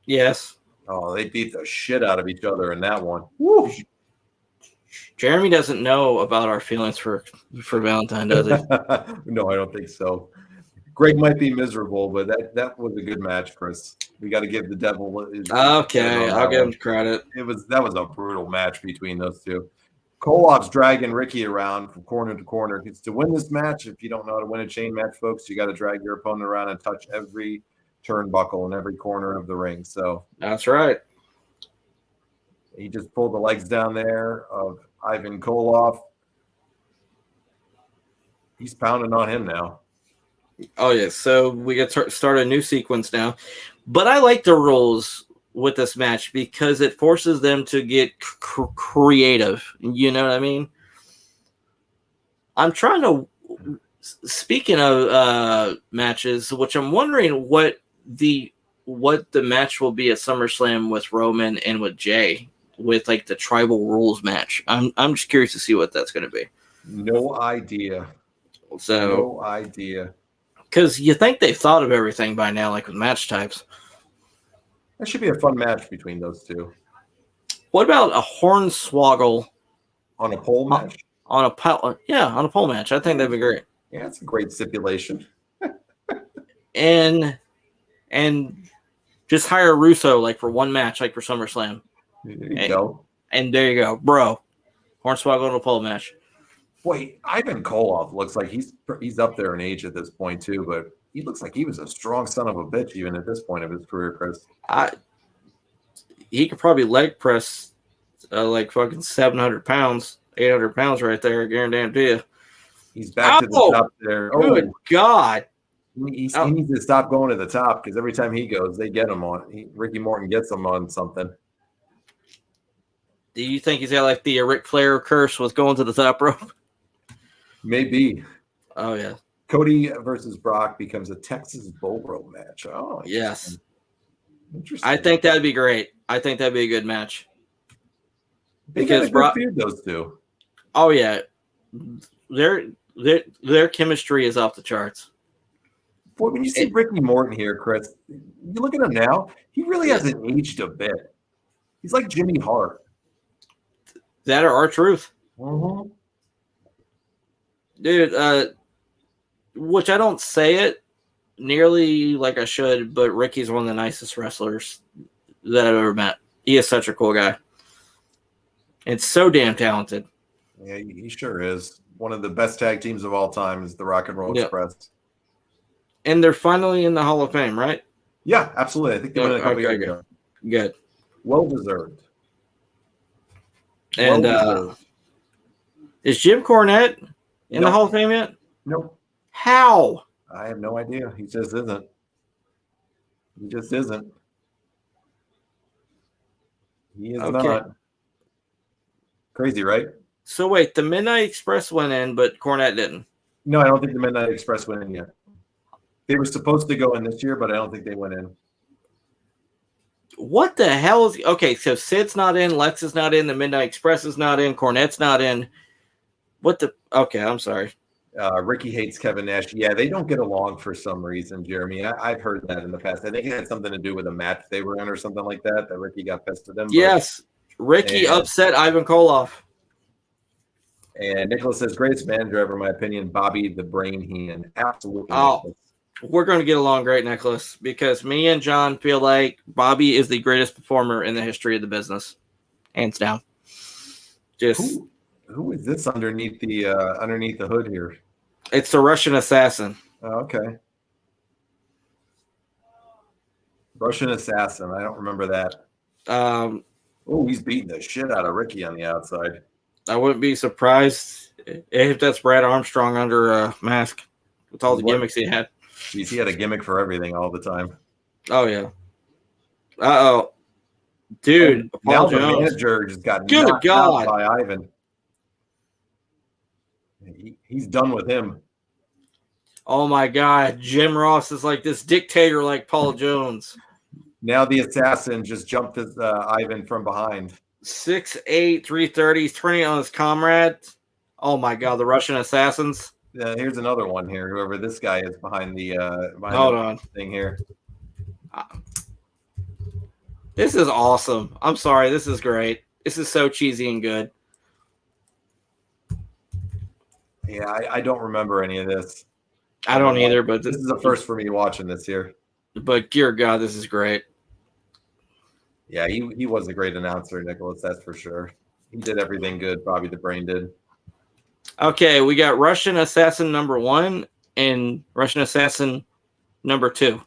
Yes. Oh, they beat the shit out of each other in that one. Woo. Jeremy doesn't know about our feelings for Valentine, does he? No, I don't think so. Greg might be miserable, but that was a good match, Chris. We got to give the devil. Okay, I'll give him credit. That was a brutal match between those two. Koloff's dragging Ricky around from corner to corner. It's to win this match. If you don't know how to win a chain match, folks, you got to drag your opponent around and touch every turnbuckle in every corner of the ring. So that's right. He just pulled the legs down there of Ivan Koloff. He's pounding on him now. Oh, yeah. So we get to start a new sequence now. But I like the rules with this match because it forces them to get creative. You know what I mean? I'm trying to Speaking of matches, which I'm wondering what the match will be at SummerSlam with Roman and with Jay, with like the tribal rules match. I'm just curious to see what that's going to be. No idea. So no idea. Because you think they've thought of everything by now, like with match types. That should be a fun match between those two. What about a Hornswoggle on a pole match? On a pole match. I think that'd be great. Yeah, it's a great stipulation. and just hire Russo like for one match, like for SummerSlam. There you go. And there you go, bro. Hornswoggle on a pole match. Boy, Ivan Koloff looks like he's up there in age at this point too, but he looks like he was a strong son of a bitch even at this point of his career, Chris. He could probably leg press like fucking 700 pounds, 800 pounds right there, I guarantee you. He's back to the top there. Good God. He needs to stop going to the top because every time he goes, they get him on. Ricky Morton gets him on something. Do you think he's got like the Ric Flair curse with going to the top rope? Maybe. Oh, yeah. Cody versus Brock becomes a Texas Bull Rope match. Oh, yes. Interesting. I think that'd be great. I think that'd be a good match. Because Brock feud those two. Oh yeah, their chemistry is off the charts. Boy, when you see Ricky Morton here, Chris, you look at him now. He really hasn't aged a bit. He's like Jimmy Hart. That are our truth, dude. Which I don't say it nearly like I should, but Ricky's one of the nicest wrestlers that I've ever met. He is such a cool guy. And so damn talented. Yeah, he sure is. One of the best tag teams of all time is the Rock and Roll Express. And they're finally in the Hall of Fame, right? Yeah, absolutely. I think they're in a couple years ago. Good. Well deserved. And is Jim Cornette in the Hall of Fame yet? Nope. How? I have no idea. He just isn't. He just isn't. He is not. Crazy, right? So wait, the Midnight Express went in, but Cornette didn't. No, I don't think the Midnight Express went in yet. They were supposed to go in this year, but I don't think they went in. What the hell is... Okay, so Sid's not in, Lex is not in, the Midnight Express is not in, Cornette's not in. What the... Okay, I'm sorry. Ricky hates Kevin Nash. Yeah, they don't get along for some reason, Jeremy. I've heard that in the past. I think it had something to do with a match they were in or something like that Ricky got pissed at them. Yes. Ricky upset Ivan Koloff. And Nicholas says, greatest manager ever, in my opinion, Bobby the Brain Heenan. Absolutely. Oh, we're going to get along great, Nicholas, because me and John feel like Bobby is the greatest performer in the history of the business. Hands down. Just who is this underneath the hood here? It's the Russian Assassin. Oh, okay. Russian Assassin. I don't remember that. He's beating the shit out of Ricky on the outside. I wouldn't be surprised if that's Brad Armstrong under a mask with all the gimmicks he had. Jeez, he had a gimmick for everything all the time. Oh, yeah. Uh-oh. Dude, now the manager just got knocked out by Ivan. He's done with him. Oh, my God. Jim Ross is like this dictator like Paul Jones. Now the assassin just jumped Ivan from behind. 6'8", 330. He's turning on his comrade. Oh, my God. The Russian Assassins. Here's another one here. Whoever this guy is behind the hold on thing here. This is awesome. I'm sorry. This is great. This is so cheesy and good. Yeah, I don't remember any of this. I don't either, but this is the first for me watching this here. But dear God, this is great. Yeah, he was a great announcer, Nicholas, that's for sure. He did everything good, Bobby the Brain did. Okay, we got Russian Assassin number 1 and Russian Assassin number 2.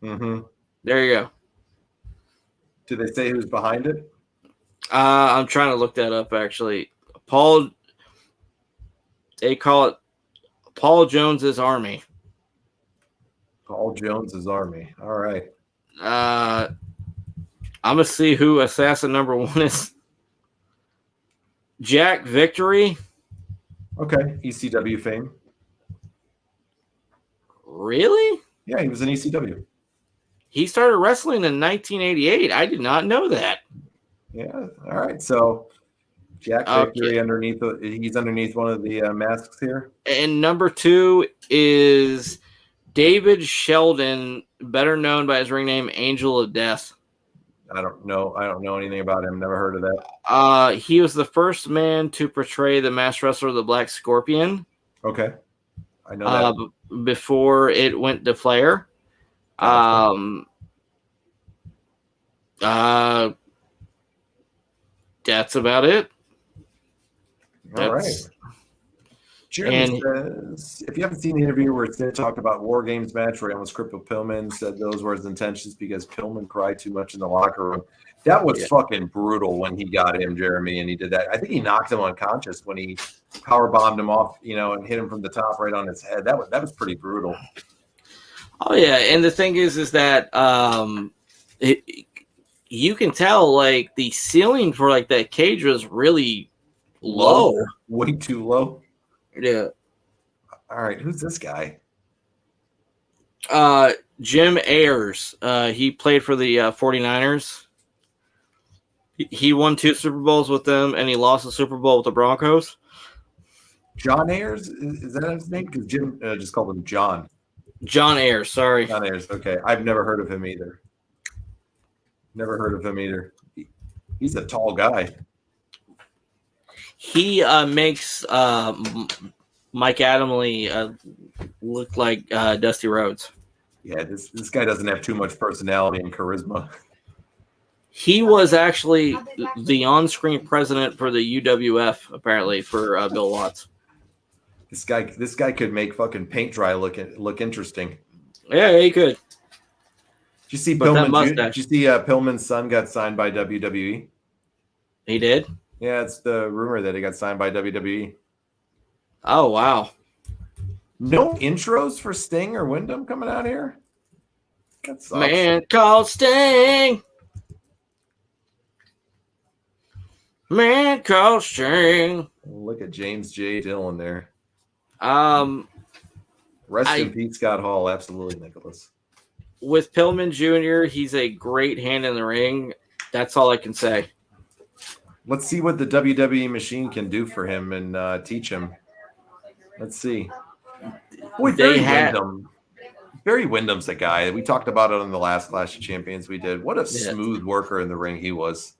Mm-hmm. There you go. Did they say who's behind it? I'm trying to look that up, actually. They call it Paul Jones's Army. Paul Jones's Army. All right. I'm going to see who Assassin number 1 is. Jack Victory. Okay. ECW fame. Really? Yeah, he was in ECW. He started wrestling in 1988. I did not know that. Yeah. All right. So Jack Victory he's underneath one of the masks here. And number 2 is David Sheldon, better known by his ring name Angel of Death. I don't know anything about him. Never heard of that. He was the first man to portray the masked wrestler, the Black Scorpion. Okay. I know that. Before it went to Flair. Gotcha. That's about it. All right. Jeremy says, if you haven't seen the interview where Sid talked about War Games match where he almost crippled Pillman, said those were his intentions because Pillman cried too much in the locker room. That was fucking brutal when he got him, Jeremy, and he did that. I think he knocked him unconscious when he power bombed him off, and hit him from the top right on his head. That was pretty brutal. Oh yeah, and the thing is that you can tell like the ceiling for like that cage was really low, way too low. Yeah. All right, who's this guy? Jim Ayers. He played for the 49ers. He won 2 Super Bowls with them, and he lost the Super Bowl with the Broncos. John Ayers? Is that his name? Because Jim just called him John. John Ayers, sorry. John Ayers, okay. I've never heard of him either. He's a tall guy. He makes Mike Adamle look like Dusty Rhodes. Yeah, this guy doesn't have too much personality and charisma. He was actually the on-screen president for the UWF, apparently, for Bill Watts. This guy could make fucking paint dry look interesting. Yeah, he could. Did you see Pillman's son got signed by WWE? He did? Yeah, it's the rumor that he got signed by WWE. Oh, wow. No intros for Sting or Windham coming out here? That sucks. Man called Sting. Man called Sting. Look at James J. Dillon there. Rest in peace, Scott Hall. Absolutely, Nicholas. With Pillman Jr., he's a great hand in the ring. That's all I can say. Let's see what the WWE machine can do for him and teach him. Let's see. Boy, Barry Windham's a guy. We talked about it on the last Clash of Champions we did. What a smooth worker in the ring he was.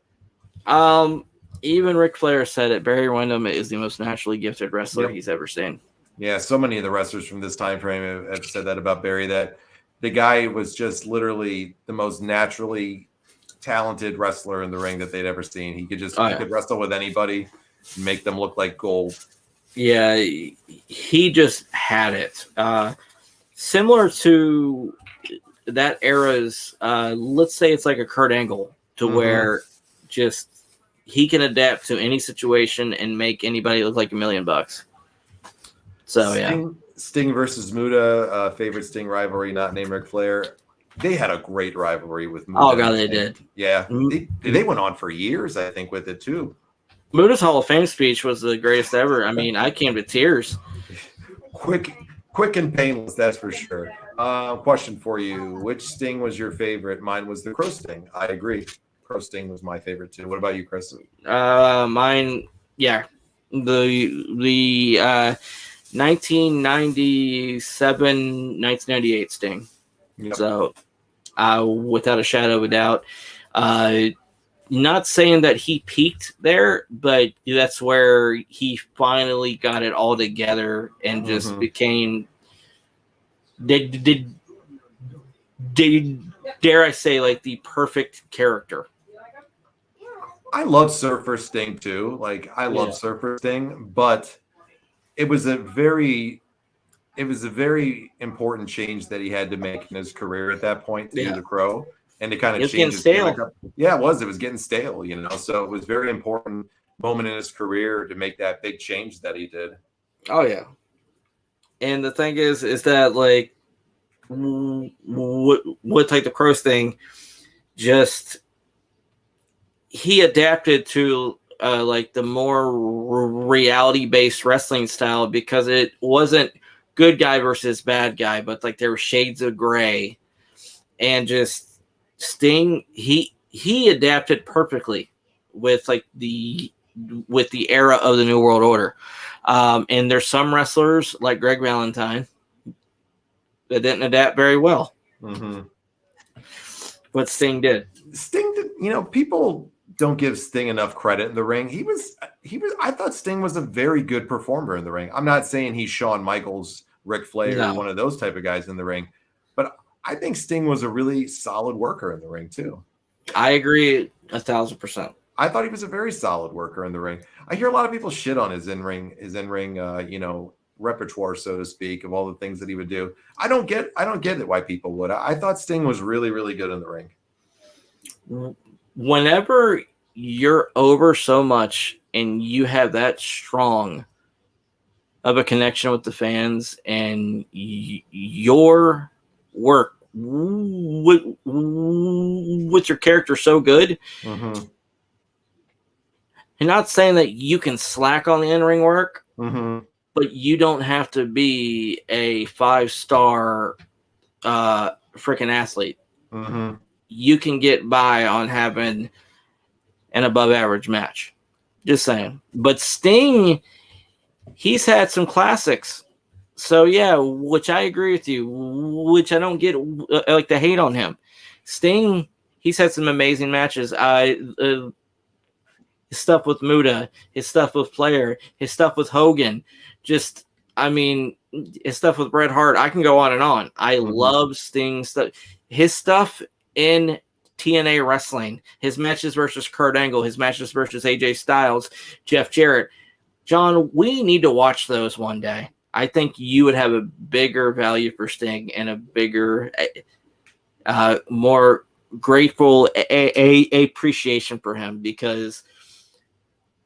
Even Ric Flair said it. Barry Windham is the most naturally gifted wrestler he's ever seen. Yeah, so many of the wrestlers from this time frame have said that about Barry, that the guy was just literally the most naturally talented wrestler in the ring that they'd ever seen. He could he could wrestle with anybody and make them look like gold. Yeah, he just had it. Similar to that era's, let's say it's like a Kurt Angle, to where just he can adapt to any situation and make anybody look like $1 million. So Sting versus Muta, favorite Sting rivalry, not named Ric Flair. They had a great rivalry with Muta. Oh god, they did. Yeah, they went on for years, I think, with it too. Muta's Hall of Fame speech was the greatest ever. I mean, I came to tears. Quick and painless, that's for sure. Question for you: which Sting was your favorite? Mine was the Crow Sting. I agree. Crow Sting was my favorite too. What about you, Chris? Mine, the 1997, 1998 Sting. Yep. So, without a shadow of a doubt, not saying that he peaked there, but that's where he finally got it all together and just became, dare I say, like the perfect character. I love Surfer Sting too. Like I love Surfer Sting, but it was a very important change that he had to make in his career at that point to do the Crow, and to kind of change his stale. Yeah, it was getting stale, So it was a very important moment in his career to make that big change that he did. Oh yeah, and the thing is that like what like the Crow thing, just he adapted to like the more reality based wrestling style because it wasn't good guy versus bad guy, but like there were shades of gray, and just Sting, he adapted perfectly with like the era of the New World Order. And there's some wrestlers like Greg Valentine that didn't adapt very well. Mm-hmm. But Sting did. Sting did, people don't give Sting enough credit in the ring. I thought Sting was a very good performer in the ring. I'm not saying he's Shawn Michaels, Ric Flair, or one of those type of guys in the ring, but I think Sting was a really solid worker in the ring too. I agree 1,000%. I thought he was a very solid worker in the ring. I hear a lot of people shit on his in-ring, repertoire, so to speak, of all the things that he would do. I don't get it why people would. I thought Sting was really, really good in the ring. Whenever you're over so much and you have that strong of a connection with the fans, and your work with your character so good, mm-hmm. I'm not saying that you can slack on the in-ring work, mm-hmm. but you don't have to be a 5-star freaking athlete. Mm-hmm. You can get by on having an above average match. Just saying. But Sting, he's had some classics. So yeah, which I agree with you, which I don't get like the hate on him. Sting, he's had some amazing matches. His stuff with Muta, his stuff with Flair, his stuff with Hogan, his stuff with Bret Hart. I can go on and on. I love Sting's stuff. His stuff in TNA wrestling, his matches versus Kurt Angle, his matches versus AJ Styles, Jeff Jarrett. John, we need to watch those one day. I think you would have a bigger value for Sting and a bigger, more grateful appreciation for him, because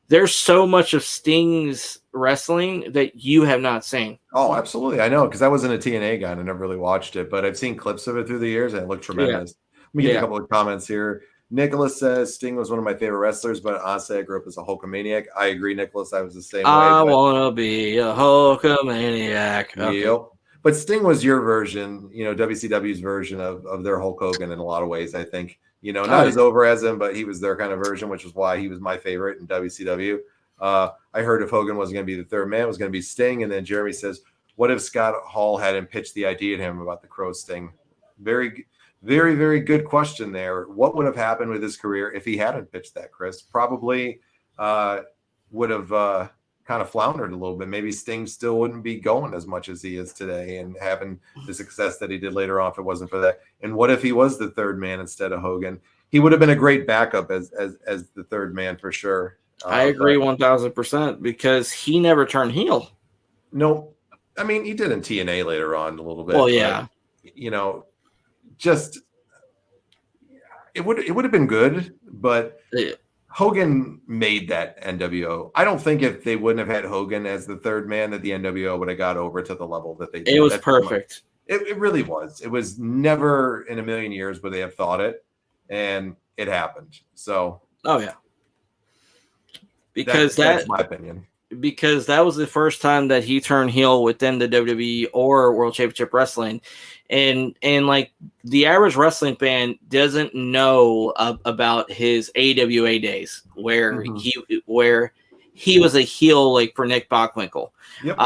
there's so much of Sting's wrestling that you have not seen. Oh, absolutely. I know, because I wasn't a TNA guy and I never really watched it, but I've seen clips of it through the years and it looked tremendous. Let me get a couple of comments here. Nicholas says Sting was one of my favorite wrestlers, but honestly, I grew up as a Hulkamaniac. I agree, Nicholas. I was the same way. I want to be a Hulkamaniac. Okay. Yep. But Sting was your version, WCW's version of their Hulk Hogan in a lot of ways, I think. Not as over as him, but he was their kind of version, which is why he was my favorite in WCW. I heard if Hogan wasn't going to be the third man, it was going to be Sting. And then Jeremy says, what if Scott Hall hadn't pitched the idea to him about the Crow Sting? Very, very, very good question there. What would have happened with his career if he hadn't pitched that, Chris? Probably would have kind of floundered a little bit. Maybe Sting still wouldn't be going as much as he is today and having the success that he did later on if it wasn't for that. And what if he was the third man instead of Hogan? He would have been a great backup as the third man for sure. I agree 1,000% because he never turned heel. No, I mean, he did in TNA later on a little bit. Well, yeah. But, just it would have been good, but Hogan made that NWO. I don't think if they wouldn't have had Hogan as the third man, that the NWO would have got over to the level that they did. It was perfect. It really was. It was never in a million years would they have thought it, and it happened. So, oh yeah, because that's my opinion. Because that was the first time that he turned heel within the WWE or World Championship Wrestling. And like the average wrestling fan doesn't know about his AWA days where he was a heel like for Nick Bockwinkel. Yep.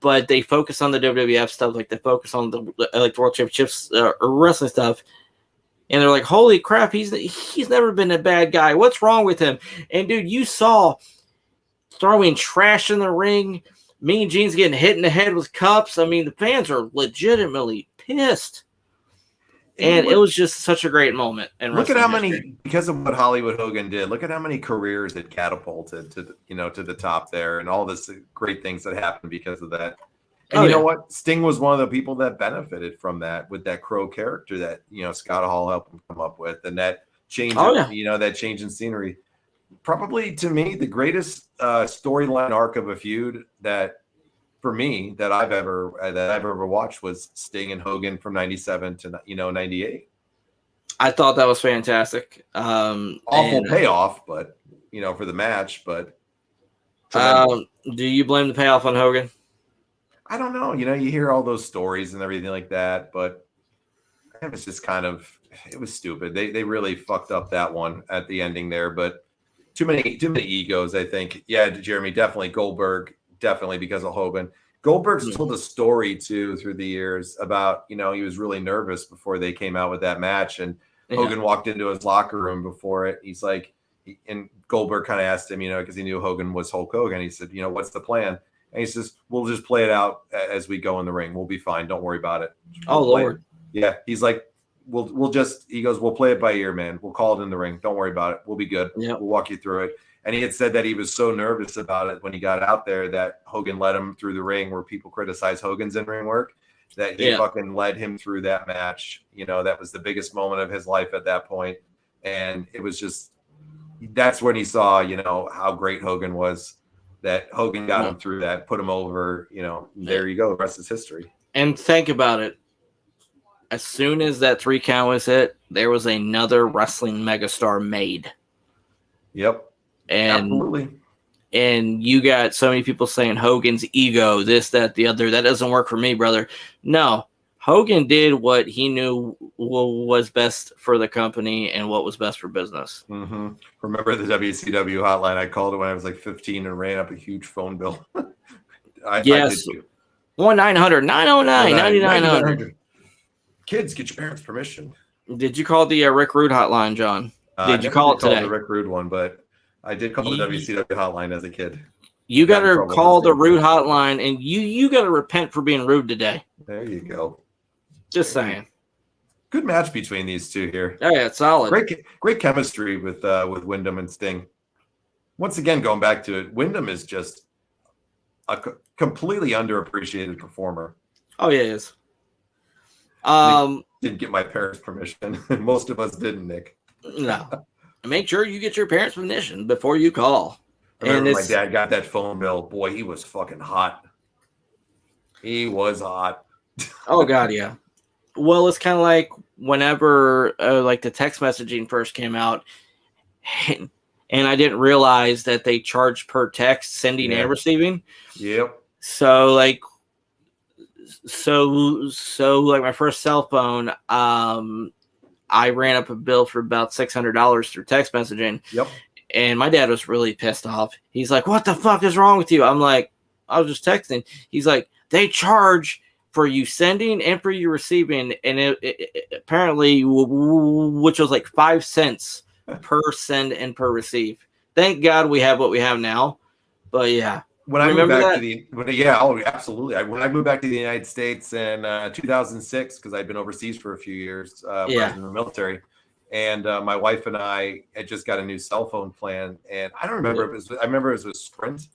But they focus on the WWF stuff, like they focus on the World Championships wrestling stuff. And they're like, holy crap, he's never been a bad guy. What's wrong with him? And dude, you saw throwing trash in the ring, Mean Gene's getting hit in the head with cups. I mean, the fans are legitimately pissed. And it was just such a great moment. And look at how many, because of what Hollywood Hogan did, look at how many careers it catapulted to the top there, and all this great things that happened because of that. And you know what? Sting was one of the people that benefited from that with that Crow character that, Scott Hall helped him come up with, and that change, that change in scenery. Probably to me, the greatest storyline arc of a feud that, for me, that I've ever watched was Sting and Hogan from '97 to 98. I thought that was fantastic. Awful payoff, but for the match. But do you blame the payoff on Hogan? I don't know. You know, you hear all those stories and everything like that, but it was just kind of, it was stupid. They really fucked up that one at the ending there, but too many egos, I think. Yeah, Jeremy, definitely Goldberg, definitely because of Hogan. Goldberg's told a story too through the years about, you know, he was really nervous before they came out with that match, and Hogan walked into his locker room before it. He's like, and Goldberg kind of asked him, you know, because he knew Hogan was Hulk Hogan. He said, you know, what's the plan? And he says, we'll just play it out as we go in the ring. We'll be fine. Don't worry about it. Lord. Yeah. He's like, we'll just, he goes, we'll play it by ear, man. We'll call it in the ring. Don't worry about it. We'll be good. Yep. We'll walk you through it. And he had said that he was so nervous about it when he got out there that Hogan led him through the ring, where people criticize Hogan's in-ring work, that he fucking led him through that match. You know, that was the biggest moment of his life at that point. And it was just, that's when he saw, you know, how great Hogan was, that Hogan got him through that, put him over, you know, there you go. The rest is history. And think about it. As soon as that 3 count was hit, there was another wrestling megastar made. Yep. And absolutely. And you got so many people saying Hogan's ego, this, that, the other. That doesn't work for me, brother. No. Hogan did what he knew was best for the company and what was best for business. Mm-hmm. Remember the WCW hotline? I called it when I was like 15 and ran up a huge phone bill. Yes. 1-900-909-9900. Kids, get your parents' permission. Did you call the Rick Rude hotline, John? Did you call it today? The Rick Rude one, but I did call the WCW hotline as a kid. You got to call the Rude hotline, and you got to repent for being rude today. There you go. Just saying. Good match between these two here. Yeah, it's solid. Great chemistry with Windham and Sting. Once again, going back to it, Windham is just a completely underappreciated performer. Oh, yeah, he is. Didn't get my parents' permission. Most of us didn't, Nick. No. Make sure you get your parents' permission before you call. I remember my dad got that phone bill. Boy, he was fucking hot. He was hot. Oh, God, yeah. Well, it's kind of like whenever like the text messaging first came out, and I didn't realize that they charged per text sending and receiving. Yep. So like my first cell phone, I ran up a bill for about $600 through text messaging. Yep. And my dad was really pissed off. He's like, "What the fuck is wrong with you?" I'm like, "I was just texting." He's like, "They charge for you sending and for you receiving," and it apparently, which was like 5 cents per send and per receive. Thank God we have what we have now. But yeah, when I moved back to absolutely. When I moved back to the United States in 2006, because I'd been overseas for a few years, I was in the military, and my wife and I had just got a new cell phone plan, and I don't remember if it was. I remember it was a Sprint.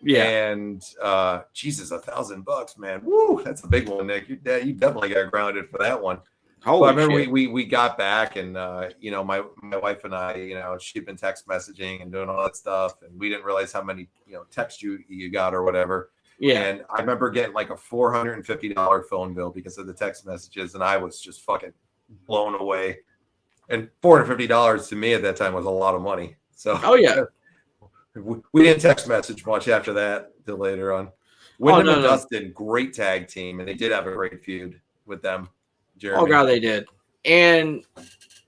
Yeah, and Jesus, $1,000, man. Woo, that's a big one, Nick. You definitely got grounded for that one. I remember we got back, and you know, my wife and I, you know, she'd been text messaging and doing all that stuff, and we didn't realize how many, you know, texts you got or whatever. Yeah, and I remember getting like a $450 phone bill because of the text messages, and I was just fucking blown away. And $450 to me at that time was a lot of money. So we didn't text message much after that till later on. Windham and Dustin, great tag team, and they did have a great feud with them. Jeremy. Oh, God, they did. And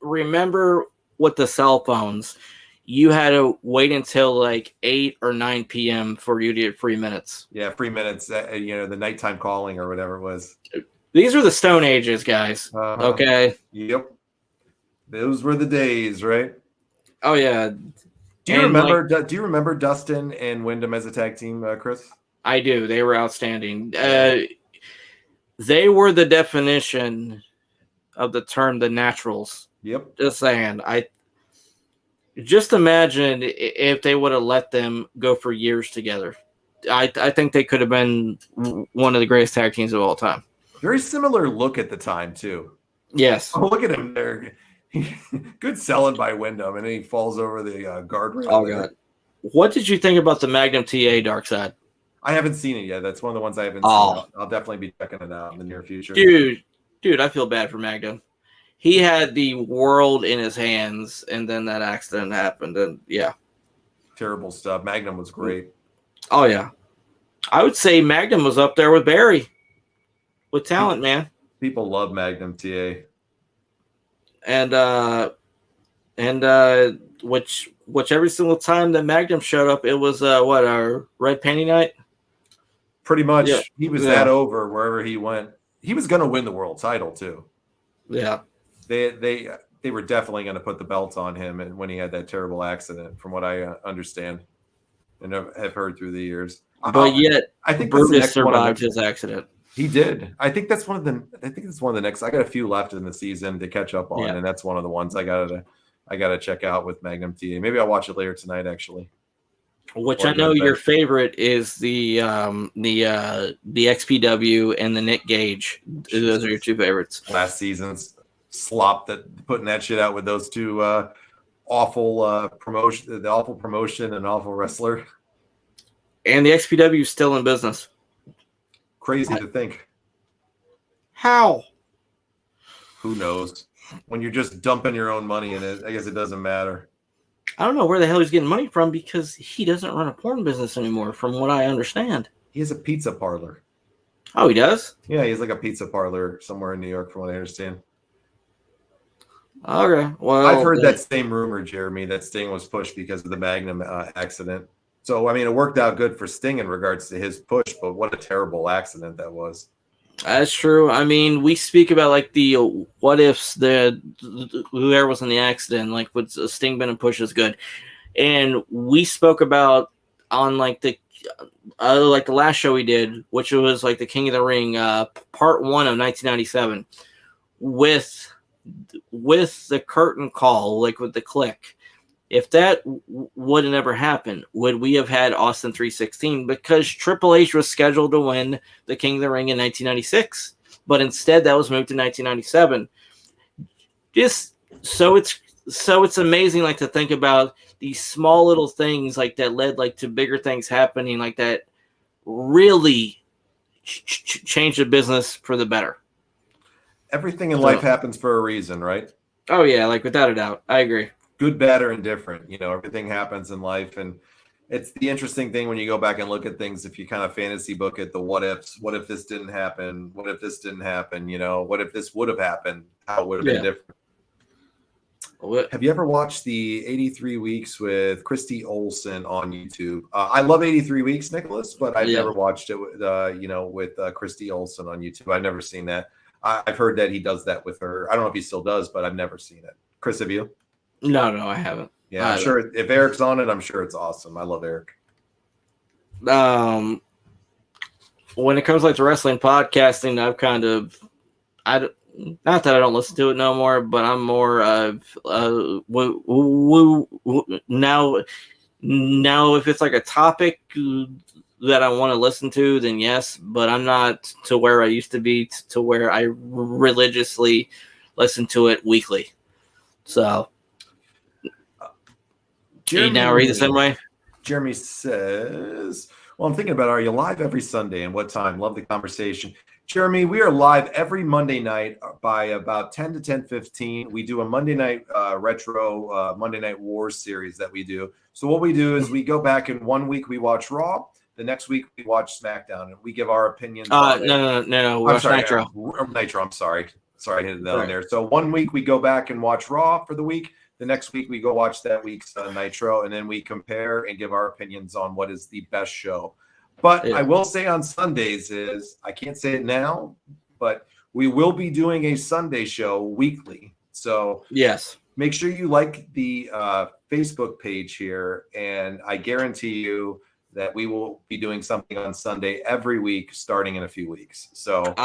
remember with the cell phones, you had to wait until like 8 or 9 p.m. for you to get free minutes. Yeah, free minutes, you know, the nighttime calling or whatever it was. These are the Stone Ages, guys. Okay? Yep. Those were the days, right? Oh, yeah. Do you remember Dustin and Windham as a tag team, Chris? I do. They were outstanding. They were the definition of the term the naturals. Yep. Just saying. Just imagine if they would have let them go for years together. I think they could have been one of the greatest tag teams of all time. Very similar look at the time, too. Yes. Oh, look at him there. Good selling by Windham, and then he falls over the guardrail. Oh, God. What did you think about the Magnum TA Dark Side? I haven't seen it yet. That's one of the ones I haven't seen. I'll definitely be checking it out in the near future. Dude, I feel bad for Magnum. He had the world in his hands, and then that accident happened, and yeah. Terrible stuff. Magnum was great. Oh, yeah. I would say Magnum was up there with Barry. With talent, man. People love Magnum TA. Which every single time that Magnum showed up, it was our Red Panty Night? Pretty much. Yeah. He was that over wherever he went. He was going to win the world title too. Yeah. They were definitely going to put the belt on him, and when he had that terrible accident, from what I understand and have heard through the years. But yet, I think Brutus survived his accident. He did. I think that's one of the next. I got a few left in the season to catch up on, and that's one of the ones I gotta check out with Magnum TA. Maybe I'll watch it later tonight, actually. Which I know your favorite is the XPW and the Nick Gage. Those are your two favorites. Last season's slop that putting that shit out with those two awful promotion, the awful promotion and awful wrestler. And the XPW is still in business. Crazy to think. How? Who knows? When you're just dumping your own money in it, I guess it doesn't matter. I don't know where the hell he's getting money from because he doesn't run a porn business anymore, from what I understand. He has a pizza parlor. Oh, he does? Yeah, he has like a pizza parlor somewhere in New York, from what I understand. Okay, well, I've heard that same rumor, Jeremy, that Sting was pushed because of the Magnum accident. So, I mean, it worked out good for Sting in regards to his push, but what a terrible accident that was. That's true. I mean, we speak about like the what ifs, whoever was in the accident, like would Sting been and push is good, and we spoke about on like the last show we did, which was like the King of the Ring part 1 of 1997, with the curtain call, like with the click. If that would have never happened, would we have had Austin 316? Because Triple H was scheduled to win the King of the Ring in 1996, but instead that was moved to 1997. Just so it's amazing, like to think about these small little things like that led like to bigger things happening, like that really changed the business for the better. Everything in life happens for a reason, right? Oh yeah, like without a doubt, I agree. Good, bad, or indifferent. You know, everything happens in life. And it's the interesting thing when you go back and look at things, if you kind of fantasy book it, the what ifs, what if this didn't happen? What if this didn't happen? You know, what if this would have happened? How would have been different? Have you ever watched the 83 Weeks with Christy Olsen on YouTube? I love 83 Weeks, Nicholas, but I've never watched it with, with Christy Olsen on YouTube. I've never seen that. I've heard that he does that with her. I don't know if he still does, but I've never seen it. Chris, have you? No, I haven't. Yeah, I'm sure if Eric's on it, I'm sure it's awesome. I love Eric. When it comes like to wrestling podcasting, I've kind of, not that I don't listen to it no more, but I'm more now if it's like a topic that I want to listen to, then yes, but I'm not to where I used to be, to where I religiously listen to it weekly. So. Jeremy, now read the same way. Jeremy says, well, I'm thinking about, are you live every Sunday and what time? Love the conversation. Jeremy, we are live every Monday night by about 10 to 10:15. We do a Monday night retro Monday Night Wars series that we do. So what we do is we go back, and 1 week we watch Raw. The next week we watch SmackDown, and we give our opinions. No. We watch Nitro. Nitro, I'm sorry. Sorry, I hit that on there. So 1 week we go back and watch Raw for the week. The next week we go watch that week's Nitro, and then we compare and give our opinions on what is the best show. But I will say on Sundays is, I can't say it now, but we will be doing a Sunday show weekly. So yes, make sure you like the Facebook page here, and I guarantee you that we will be doing something on Sunday every week starting in a few weeks. So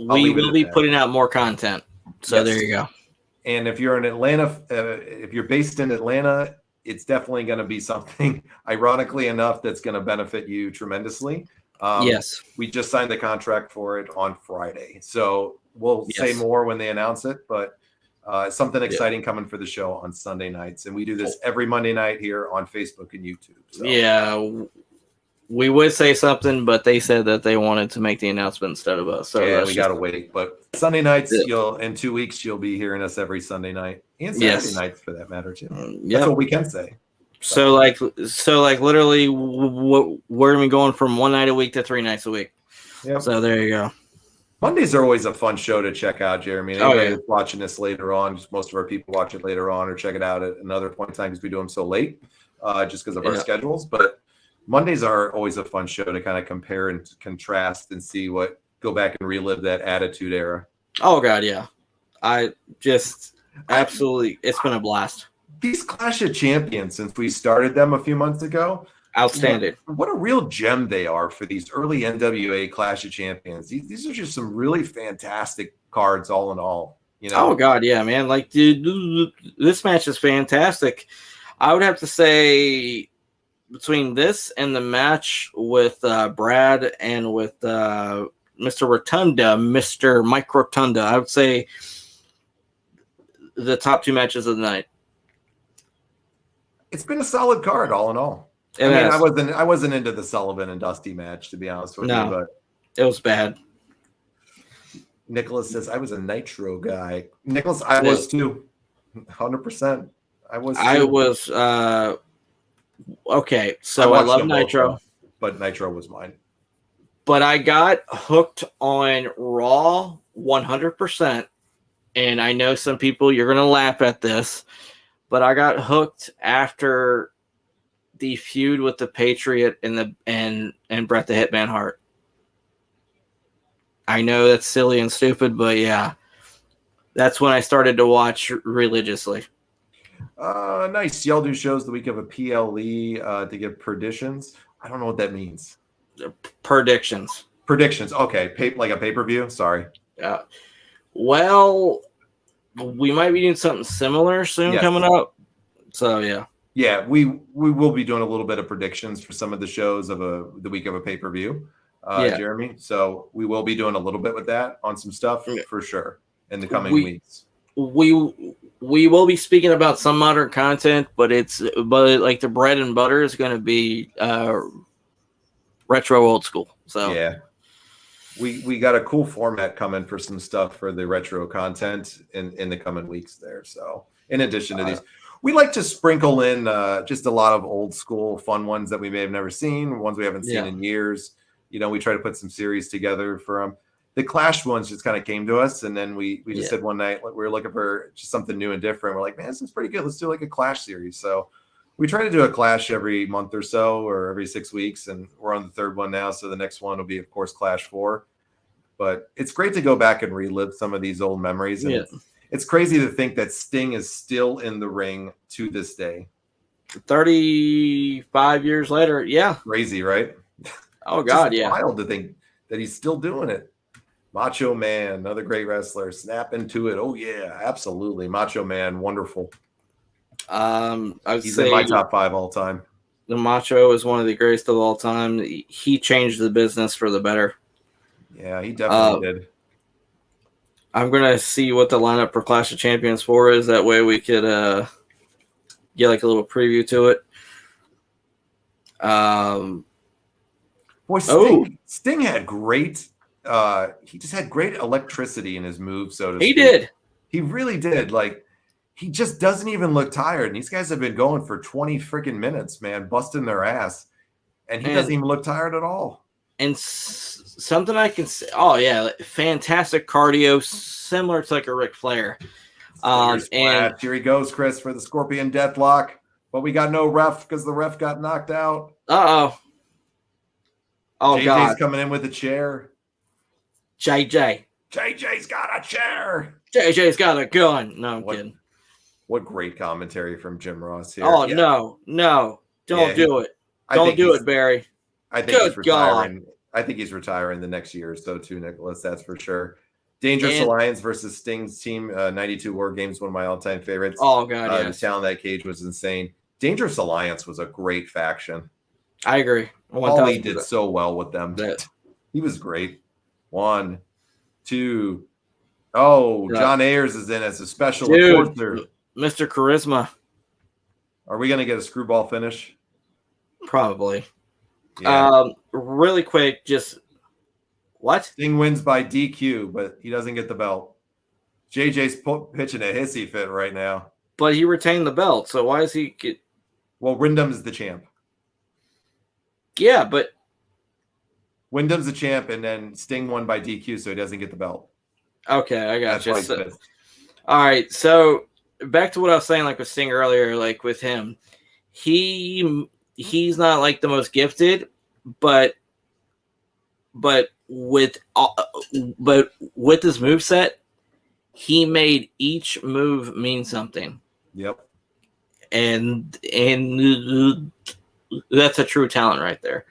we will be putting out more content. So there you go. And if you're in Atlanta, if you're based in Atlanta, it's definitely going to be something, ironically enough, that's going to benefit you tremendously. Yes. We just signed the contract for it on Friday. So we'll say more when they announce it, but something exciting coming for the show on Sunday nights. And we do this every Monday night here on Facebook and YouTube. So. Yeah. We would say something, but they said that they wanted to make the announcement instead of us. So yeah, we got to wait. But Sunday nights, in 2 weeks, you'll be hearing us every Sunday night and Saturday nights for that matter too. That's what we can say. So literally, we're gonna be going from one night a week to 3 nights a week. Yep. So there you go. Mondays are always a fun show to check out, Jeremy. Oh, Anybody yeah. that's watching this later on, just most of our people watch it later on or check it out at another point in time because we do them so late, just because of our schedules. But Mondays are always a fun show to kind of compare and contrast and see go back and relive that Attitude Era. Oh God, yeah. I just absolutely, it's been a blast. These Clash of Champions, since we started them a few months ago, outstanding. What a real gem they are for these early NWA Clash of Champions. These are just some really fantastic cards, all in all. You know? Oh God, yeah, man. Like, dude, this match is fantastic. I would have to say between this and the match with Brad and with Mr. Rotunda, Mr. Mike Rotunda, I would say the top 2 matches of the night. It's been a solid card, all in all. I wasn't into the Sullivan and Dusty match, to be honest with you, but it was bad. Nicholas says I was a Nitro guy. Nicholas, I was too. 100%. I was. Okay, so I love Nitro, both, but Nitro was mine. But I got hooked on Raw 100%, and I know some people, you're gonna laugh at this, but I got hooked after the feud with the Patriot and Bret the Hitman Hart. I know that's silly and stupid, but yeah, that's when I started to watch religiously. Nice. Y'all do shows the week of a PLE to give predictions. I don't know what that means. Predictions. Okay. Like a pay-per-view. Sorry. Well, we might be doing something similar soon coming up. So yeah. Yeah, we will be doing a little bit of predictions for some of the shows of the week of a pay-per-view, Jeremy. So we will be doing a little bit with that on some stuff for sure in the coming weeks. We will be speaking about some modern content, but like the bread and butter is going to be retro old school. So yeah, we got a cool format coming for some stuff for the retro content in the coming weeks there. So in addition to these. We like to sprinkle in just a lot of old school fun ones that we may have never seen, ones we haven't seen in years. You know, we try to put some series together for them. The Clash ones just kind of came to us, and then we just said one night we were looking for just something new and different. We're like, man, this is pretty good. Let's do like a Clash series. So we try to do a Clash every month or so, or every 6 weeks, and we're on the 3rd one now. So the next one will be, of course, Clash 4. But it's great to go back and relive some of these old memories. And it's crazy to think that Sting is still in the ring to this day. 35 years later, yeah. Crazy, right? Oh, God, yeah. Wild to think that he's still doing it. Macho Man, another great wrestler. Snap into it. Oh, yeah, absolutely. Macho Man, wonderful. He's in my top 5 all time. The Macho is one of the greatest of all time. He changed the business for the better. Yeah, he definitely did. I'm going to see what the lineup for Clash of Champions 4 is. That way we could get like a little preview to it. Sting had great he just had great electricity in his move, so to speak. He did. He really did. Like, he just doesn't even look tired. And these guys have been going for 20 freaking minutes, man, busting their ass. And he doesn't even look tired at all. And something I can say, fantastic cardio, similar to like a Ric Flair. And here he goes, Chris, for the Scorpion Deathlock. But we got no ref because the ref got knocked out. Oh, JJ's God. coming in with a chair. JJ's got a chair. JJ's got a gun. No, I'm kidding. What great commentary from Jim Ross here. Oh, no. Don't do it. Don't do it, Barry. I think he's retiring. I think he's retiring the next year or so too, Nicholas. That's for sure. Dangerous Alliance versus Sting's team, 92 War Games, one of my all-time favorites. Oh, God, The talent that cage was insane. Dangerous Alliance was a great faction. I agree. Paulie did so well with them. He was great. 1, 2. Oh, John Ayers is in as a special enforcer. Mr. Charisma. Are we going to get a screwball finish? Probably. Yeah. Really quick, just what? Sting wins by DQ, but he doesn't get the belt. JJ's pitching a hissy fit right now. But he retained the belt, so why is he get? Well, Windham's the champ. Yeah, but Windham's the champ, and then Sting won by DQ, so he doesn't get the belt. okay, I got That's you. why he's pissed. All right, so back to what I was saying, like with Sting earlier, like with him, he's not like the most gifted, but with his moveset, he made each move mean something. Yep. And that's a true talent right there.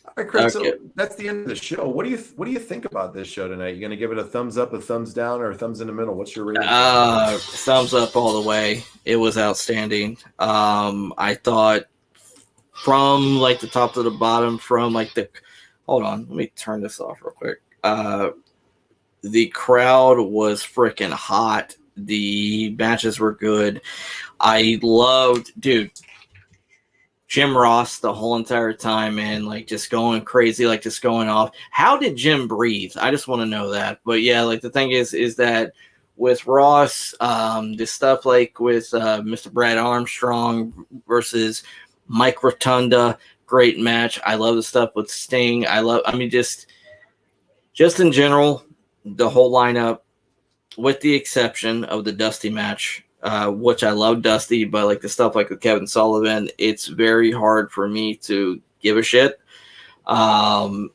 All right, Chris. Okay. So that's the end of the show. What do you think about this show tonight? You going to give it a thumbs up, a thumbs down, or a thumbs in the middle? What's your rating? Thumbs up all the way. It was outstanding. I thought from like the top to the bottom, from like the hold on, let me turn this off real quick. The crowd was freaking hot. The matches were good. I loved, dude, Jim Ross the whole entire time, man, like just going crazy, like just going off. How did Jim breathe? I just want to know that. But yeah, like the thing is that with Ross, this stuff like with Mr. Brad Armstrong versus Mike Rotunda, great match. I love the stuff with Sting. Just in general, the whole lineup, with the exception of the Dusty match, which I love Dusty, but like the stuff like with Kevin Sullivan, it's very hard for me to give a shit. And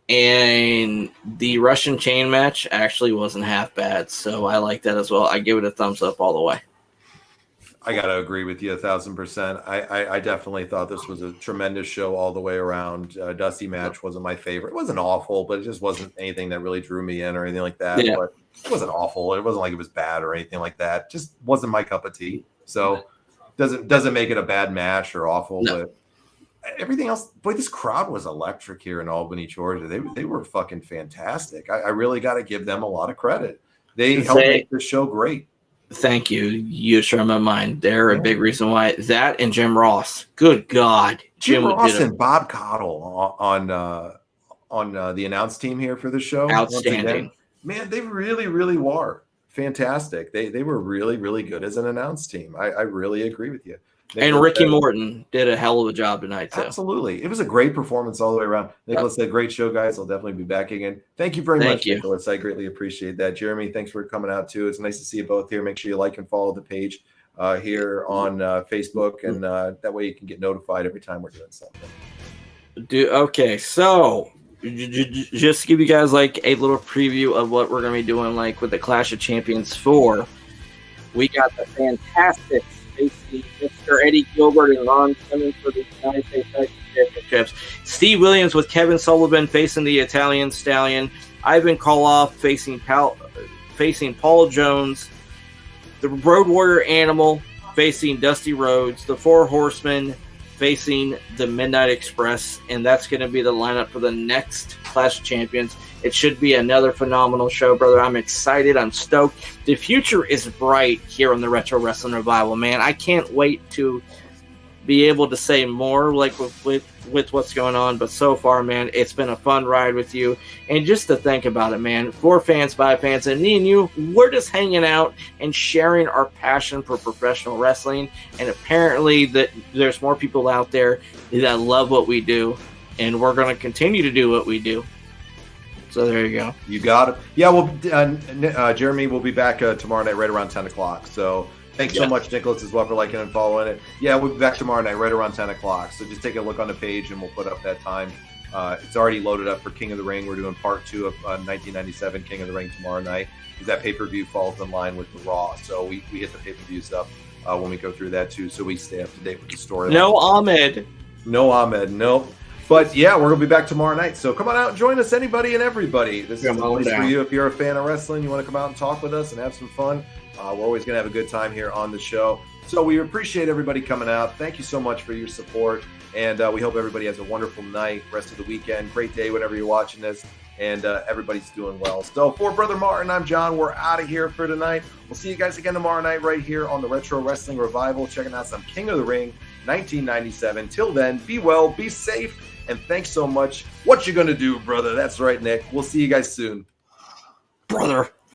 the Russian chain match actually wasn't half bad, so I like that as well. I give it a thumbs up all the way. I got to agree with you 1,000%. I definitely thought this was a tremendous show all the way around. Dusty match wasn't my favorite. It wasn't awful, but it just wasn't anything that really drew me in or anything like that. Yeah. But it wasn't awful. It wasn't like it was bad or anything like that. Just wasn't my cup of tea. So doesn't make it a bad match or awful. No. But everything else, boy, this crowd was electric here in Albany, Georgia. They were fucking fantastic. I really got to give them a lot of credit. They helped make this show great. Thank you. You share my mind. They're a big reason why. That and Jim Ross. Good God. Jim Ross and Bob Cottle on the announce team here for the show. Outstanding. Man, they really, really were fantastic. They were really, really good as an announce team. I really agree with you. And Ricky Morton did a hell of a job tonight, too. Absolutely. It was a great performance all the way around. Nicholas said, great show, guys. I'll definitely be back again. Thank you very much, Nicholas. I greatly appreciate that. Jeremy, thanks for coming out, too. It's nice to see you both here. Make sure you like and follow the page here on Facebook, and that way you can get notified every time we're doing something. Okay, so just to give you guys like a little preview of what we're going to be doing like with the Clash of Champions 4, we got the fantastic Mr. Eddie Gilbert and Ron Simmons for the United States Championships. Steve Williams with Kevin Sullivan facing the Italian Stallion. Ivan Koloff facing Paul Jones. The Road Warrior Animal facing Dusty Rhodes. The Four Horsemen facing the Midnight Express. And that's going to be the lineup for the next Clash of Champions. It should be another phenomenal show, brother. I'm excited. I'm stoked. The future is bright here on the Retro Wrestling Revival, man. I can't wait to be able to say more like with what's going on. But so far, man, it's been a fun ride with you. And just to think about it, man, for fans, by fans, and me and you, we're just hanging out and sharing our passion for professional wrestling. And apparently that there's more people out there that love what we do. And we're going to continue to do what we do. So there you go. You got it. Yeah, well, Jeremy will be back tomorrow night right around 10 o'clock. So thanks so much, Nicholas, as well, for liking and following it. Yeah, we'll be back tomorrow night right around 10 o'clock. So just take a look on the page, and we'll put up that time. It's already loaded up for King of the Ring. We're doing part 2 of 1997 King of the Ring tomorrow night, because that pay-per-view falls in line with the Raw. So we hit the pay-per-view stuff when we go through that, too, so we stay up to date with the story. No Ahmed. No. But yeah, we're going to be back tomorrow night. So come on out and join us, anybody and everybody. This is a place for you if you're a fan of wrestling. You want to come out and talk with us and have some fun. We're always going to have a good time here on the show. So we appreciate everybody coming out. Thank you so much for your support. And we hope everybody has a wonderful night, rest of the weekend, great day whenever you're watching this. And everybody's doing well. So for Brother Martin, I'm John. We're out of here for tonight. We'll see you guys again tomorrow night right here on the Retro Wrestling Revival, checking out some King of the Ring 1997. Till then, be well, be safe. And thanks so much. What you gonna do, brother? That's right, Nick. We'll see you guys soon. Brother.